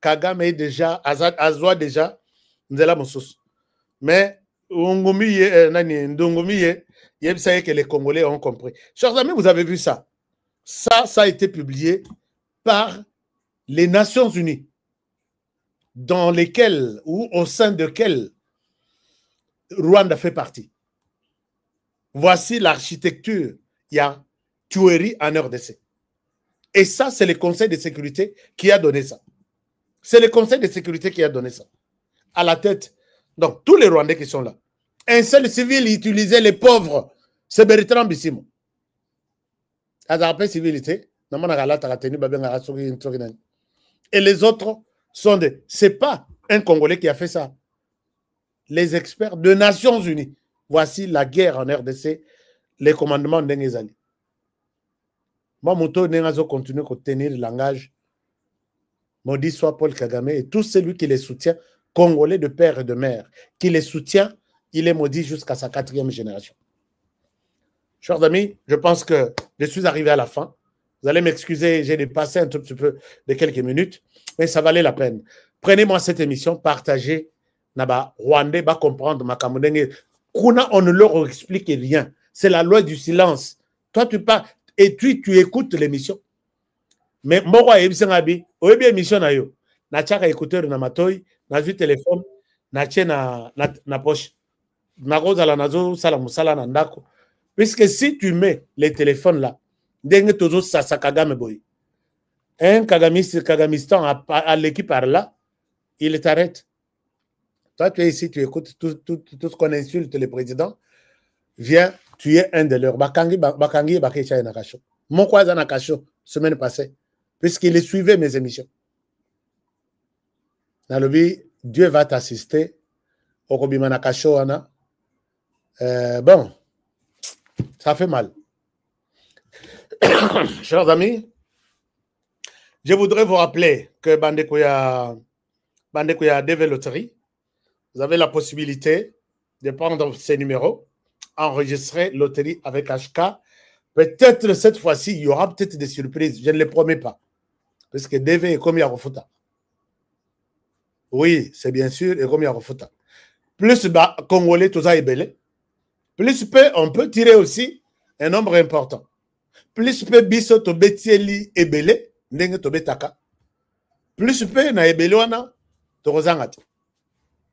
Kagame est déjà, Azwa déjà, Nzela Moussous. Mais, Ndongomiye, il sait que les Congolais ont compris. Chers amis, vous avez vu ça. Ça a été publié par les Nations Unies, dans lesquelles, ou au sein de quelles Rwanda fait partie. Voici l'architecture. Il y a tuerie en RDC. Et ça, c'est le Conseil de sécurité qui a donné ça. C'est le Conseil de sécurité qui a donné ça. À la tête. Donc, tous les Rwandais qui sont là. Un seul civil utilisait les pauvres. C'est Bertrand Bissimo. Civilité. Et les autres sont des... Ce n'est pas un Congolais qui a fait ça. Les experts de Nations Unies. Voici la guerre en RDC, les commandements d'Engezali. Moi, Mouto Nengazo continue à tenir le langage. Maudit soit Paul Kagame et tout celui qui les soutient, Congolais de père et de mère, qui les soutient, il est maudit jusqu'à sa 4e génération. Chers amis, je pense que je suis arrivé à la fin. Vous allez m'excuser, j'ai dépassé un tout petit peu de quelques minutes, mais ça valait la peine. Prenez-moi cette émission, partagez. Naba Rwandais va comprendre ma Kamudenge. Kuna, on ne leur explique rien. C'est la loi du silence. Toi, tu parles et tu écoutes l'émission. Mais moi, je suis abi, oyebi émission na yo. Na tchaka écouteur na matoy, na ju téléphone, na tche na poche. Na goza la nazo sala musala na ndako. Puisque si tu mets les téléphones là, dengue tozo sasa Kagame boy. Un Kagamistan à l'équipe par là, il t'arrête. Toi, tu es ici, tu écoutes tout ce qu'on insulte le président. Viens, tu es un de leurs. Bakangi, Bakecha et Nakacho. Mon quoi Nakacho, semaine passée, puisqu'il suivait mes émissions. Dans le but, Dieu va t'assister. Okobima Nakacho, Anna. Bon, ça fait mal. Chers amis, je voudrais vous rappeler que Bandekoya Deve Loterie, vous avez la possibilité de prendre ces numéros, enregistrer loterie avec HK. Peut-être cette fois-ci, il y aura peut-être des surprises. Je ne les promets pas. Parce que DV est comme Yarofuta. Oui, c'est bien sûr, et comme Yarofuta. Plus Congolais, tout ça est belé. Plus peu, on peut tirer aussi un nombre important. Plus peu, biso to betieli est belé, ndenge to betaka. Plus peu, na ebele wana, to rozangati.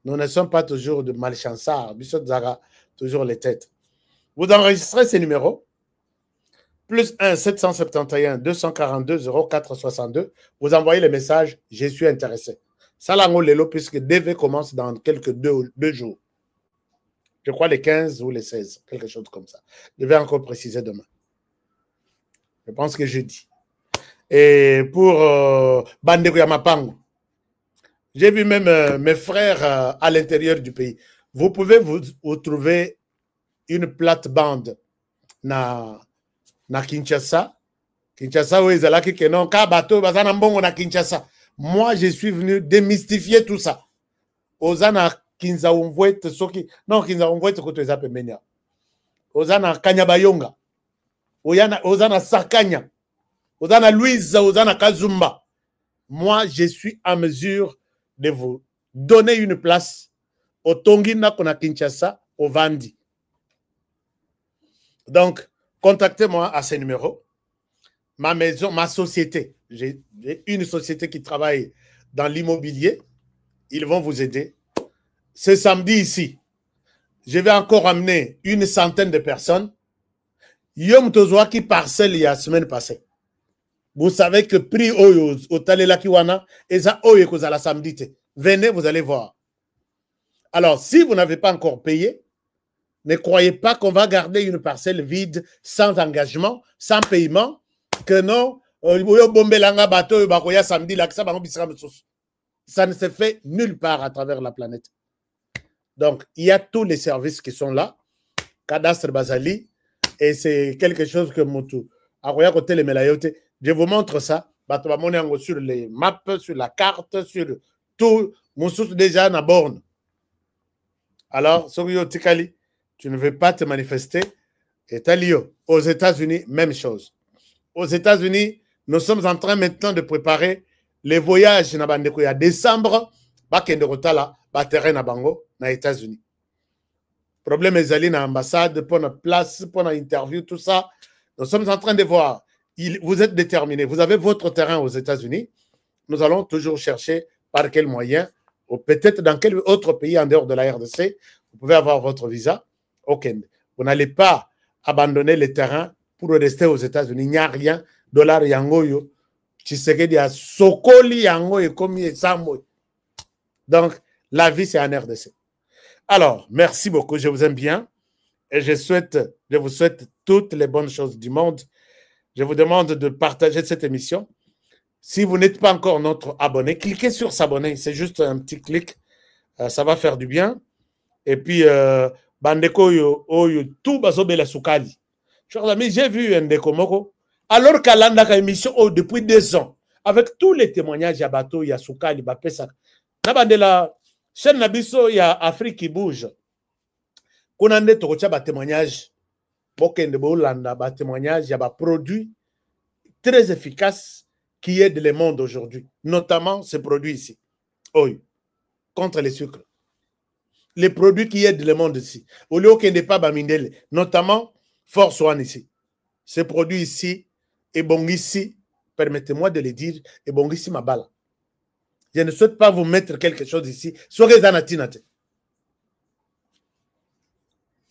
Nous ne sommes pas toujours de malchanceurs. Bissot Zara, toujours les têtes. Vous enregistrez ces numéros. Plus 1 771 242 0462. Vous envoyez le message. Je suis intéressé. Salango Lelo, puisque DV commence dans quelques deux jours. Je crois les 15 ou les 16. Quelque chose comme ça. Je vais encore préciser demain. Je pense que jeudi. Et pour Bandeko Yamapango. J'ai vu même mes frères à l'intérieur du pays. Vous pouvez vous trouver une plate-bande na Kinshasa. Kinshasa, oui, Zalaki Kenon, Kabato, Bazanambongo na Kinshasa. Moi, je suis venu démystifier tout ça. Ozana Kinzaumvouet, Soki. Non, Kinzaumvouet, Koto Zape Menia. Ozana Kanyabayonga. Ozana Sakanya. Ozana Louise, Ozana Kazumba. Moi, je suis à mesure de vous donner une place au Tongina Kona Kinshasa, au Vandi. Donc, contactez-moi à ce numéro. Ma maison, ma société, j'ai une société qui travaille dans l'immobilier. Ils vont vous aider. Ce samedi ici, je vais encore amener une centaine de personnes. Yom Tozoa qui parcelle il y a la semaine passée. Vous savez que prix au Talela Kiwana, et ça, la samedi. Venez, vous allez voir. Alors, si vous n'avez pas encore payé, ne croyez pas qu'on va garder une parcelle vide, sans engagement, sans paiement, que non, ça ne se fait nulle part à travers la planète. Donc, il y a tous les services qui sont là. Cadastre Basali et c'est quelque chose que Moutou. Je vous montre ça. Sur les maps, sur la carte, sur tout. Moussou déjà na borne. Alors, Tikali, tu ne veux pas te manifester. Et Talio, aux États-Unis, même chose. Aux États-Unis, nous sommes en train maintenant de préparer les voyages à décembre. Bakende Rotala, terrain à Bango, aux États-Unis. Problème est allé dans l'ambassade, pour notre place, pour notre interview, tout ça. Nous sommes en train de voir. Vous êtes déterminés. Vous avez votre terrain aux États-Unis. Nous allons toujours chercher par quel moyen, ou peut-être dans quel autre pays en dehors de la RDC, vous pouvez avoir votre visa. Ok. Vous n'allez pas abandonner le terrain pour rester aux États-Unis. Il n'y a rien. Dollar yangoyo. Tshisekedi a sokoli yangoyo comme sambo. Donc, la vie, c'est en RDC. Alors, merci beaucoup. Je vous aime bien. Et je vous souhaite toutes les bonnes choses du monde. Je vous demande de partager cette émission. Si vous n'êtes pas encore notre abonné, cliquez sur s'abonner. C'est juste un petit clic. Ça va faire du bien. Et puis, Bandeko yo tout bazobela soukali. Chers amis, j'ai vu Ndeko Moko. Alors qu'à l'andaka émission depuis 2 ans, avec tous les témoignages à bateau, il y a soukali, bapesa. Nabandela, chaîne Nabiso, il y a Afrique qui bouge. Konande tokocha ba témoignage. Bokende Bolanda, ba témoignage, il y a ba produit très efficace qui aide le monde aujourd'hui. Notamment ces produits ici. Oui. Contre les sucres. Les produits qui aident le monde ici. Au lieu qu'il n'est pas Bamindele, notamment Force One ici. Ces produits ici, et bon ici, permettez-moi de le dire, et bon ici ma balle. Je ne souhaite pas vous mettre quelque chose ici. Soyez zanatinate.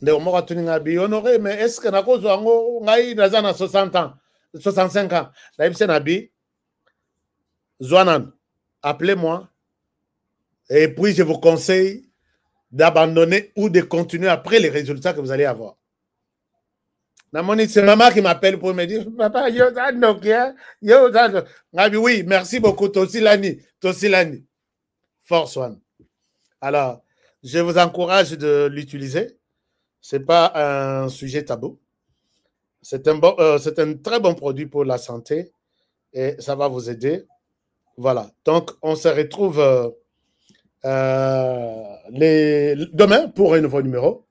Honoré, mais est-ce que na cause ngai nazana 60 ans, 65 ans, naibse nabi, Zwanan, appelez-moi, et puis je vous conseille d'abandonner ou de continuer après les résultats que vous allez avoir. C'est maman qui m'appelle pour me dire, papa, oui, merci beaucoup, Tosilani. Force One. Alors, je vous encourage de l'utiliser. Ce n'est pas un sujet tabou. C'est un très bon produit pour la santé et ça va vous aider. Voilà. Donc, on se retrouve demain pour un nouveau numéro.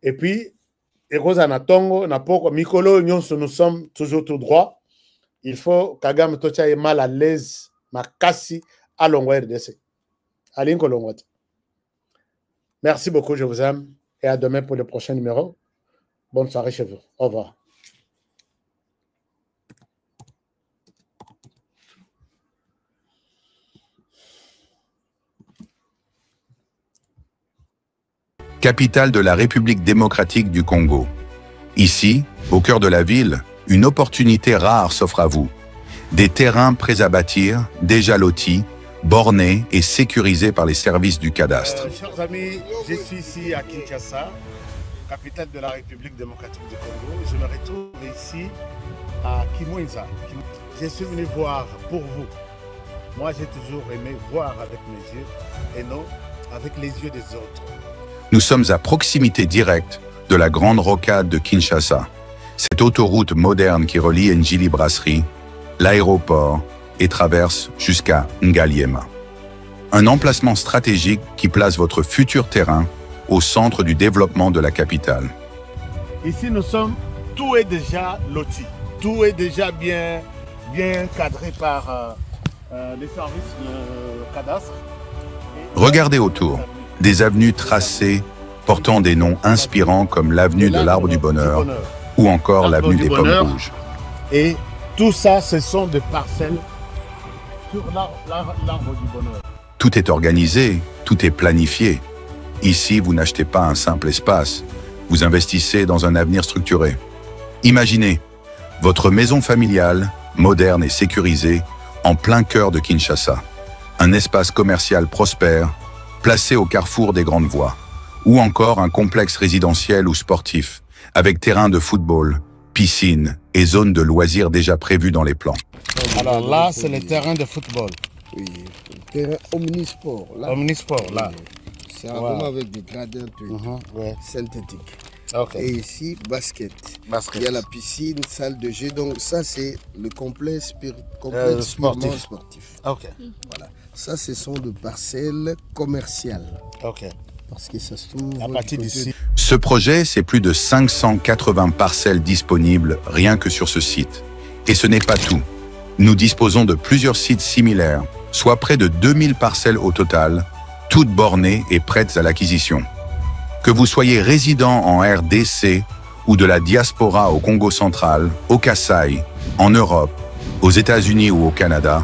Et puis, Erosana Tongo, Napoko, Mikolo, nous sommes toujours tout droit. Il faut Kagame Tocha est mal à l'aise, Makasi, à Longwa RDC. Alinko Longwa. Merci beaucoup, je vous aime. Et à demain pour le prochain numéro. Bonne soirée chez vous. Au revoir. Capitale de la République démocratique du Congo. Ici, au cœur de la ville, une opportunité rare s'offre à vous. Des terrains prêts à bâtir, déjà lotis, bornés et sécurisés par les services du cadastre. Chers amis, je suis ici à Kinshasa, capitale de la République démocratique du Congo. Je me retrouve ici à Kimwenza. Je suis venu voir pour vous. Moi, j'ai toujours aimé voir avec mes yeux et non avec les yeux des autres. Nous sommes à proximité directe de la Grande Rocade de Kinshasa, cette autoroute moderne qui relie Njili Brasserie, l'aéroport et traverse jusqu'à Ngaliema. Un emplacement stratégique qui place votre futur terrain au centre du développement de la capitale. Ici, tout est déjà loti, tout est déjà bien cadré par les services de cadastre. Regardez autour. Des avenues tracées portant des noms inspirants comme l'avenue de l'Arbre du Bonheur ou encore l'avenue des Pommes Rouges. Et tout ça, ce sont des parcelles sur l'Arbre du Bonheur. Tout est organisé, tout est planifié. Ici, vous n'achetez pas un simple espace, vous investissez dans un avenir structuré. Imaginez votre maison familiale, moderne et sécurisée, en plein cœur de Kinshasa. Un espace commercial prospère, placé au carrefour des grandes voies, ou encore un complexe résidentiel ou sportif, avec terrain de football, piscine et zone de loisirs déjà prévus dans les plans. Alors là, c'est le terrain de football. Oui, le terrain omnisport. Là. Omnisport, là. C'est vraiment avec des gradins synthétiques. Ok. Et ici, basket. Basket. Il y a la piscine, salle de jeu. Donc ça, c'est le complexe, sportif. sportif. Ok. Voilà. Ça, ce sont des parcelles commerciales. Ok. Parce que ça se trouve À partir d'ici. Ce projet, c'est plus de 580 parcelles disponibles rien que sur ce site. Et ce n'est pas tout. Nous disposons de plusieurs sites similaires, soit près de 2000 parcelles au total, toutes bornées et prêtes à l'acquisition. Que vous soyez résident en RDC ou de la diaspora au Congo central, au Kasaï, en Europe, aux États-Unis ou au Canada,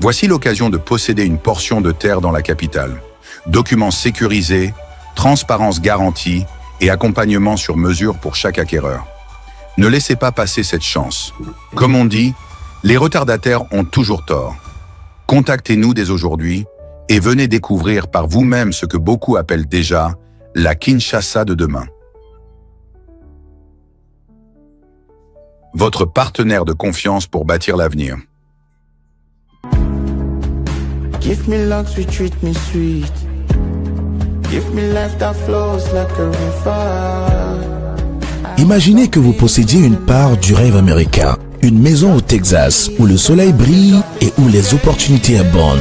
voici l'occasion de posséder une portion de terre dans la capitale. Documents sécurisés, transparence garantie et accompagnement sur mesure pour chaque acquéreur. Ne laissez pas passer cette chance. Comme on dit, les retardataires ont toujours tort. Contactez-nous dès aujourd'hui et venez découvrir par vous-même ce que beaucoup appellent déjà la Kinshasa de demain. Votre partenaire de confiance pour bâtir l'avenir. Give me love, treat me sweet. Give me life that flows like a river. Imaginez que vous possédiez une part du rêve américain, une maison au Texas où le soleil brille et où les opportunités abondent.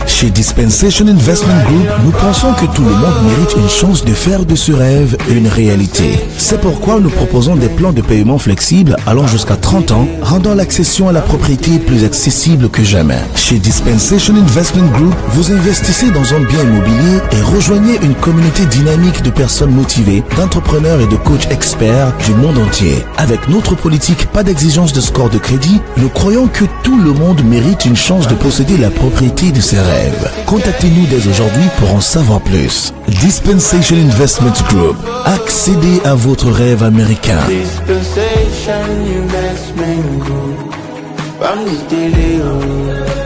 Chez Dispensation Investment Group, nous pensons que tout le monde mérite une chance de faire de ce rêve une réalité. C'est pourquoi nous proposons des plans de paiement flexibles allant jusqu'à 30 ans, rendant l'accession à la propriété plus accessible que jamais. Chez Dispensation Investment Group, vous investissez dans un bien immobilier et rejoignez une communauté dynamique de personnes motivées, d'entrepreneurs et de coachs experts du monde entier. Avec notre politique pas d'exigence de score de crédit, nous croyons que tout le monde mérite une chance de posséder la propriété de ses rêves. Contactez-nous dès aujourd'hui pour en savoir plus. Dispensation Investment Group. Accédez à votre rêve américain. Dispensation Investment Group. Bamidélé-o,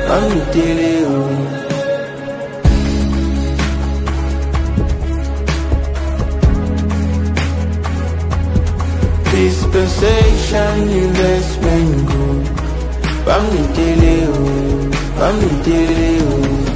bamidélé-o. Dispensation Investment Group. Bamidélé-o, bamidélé-o.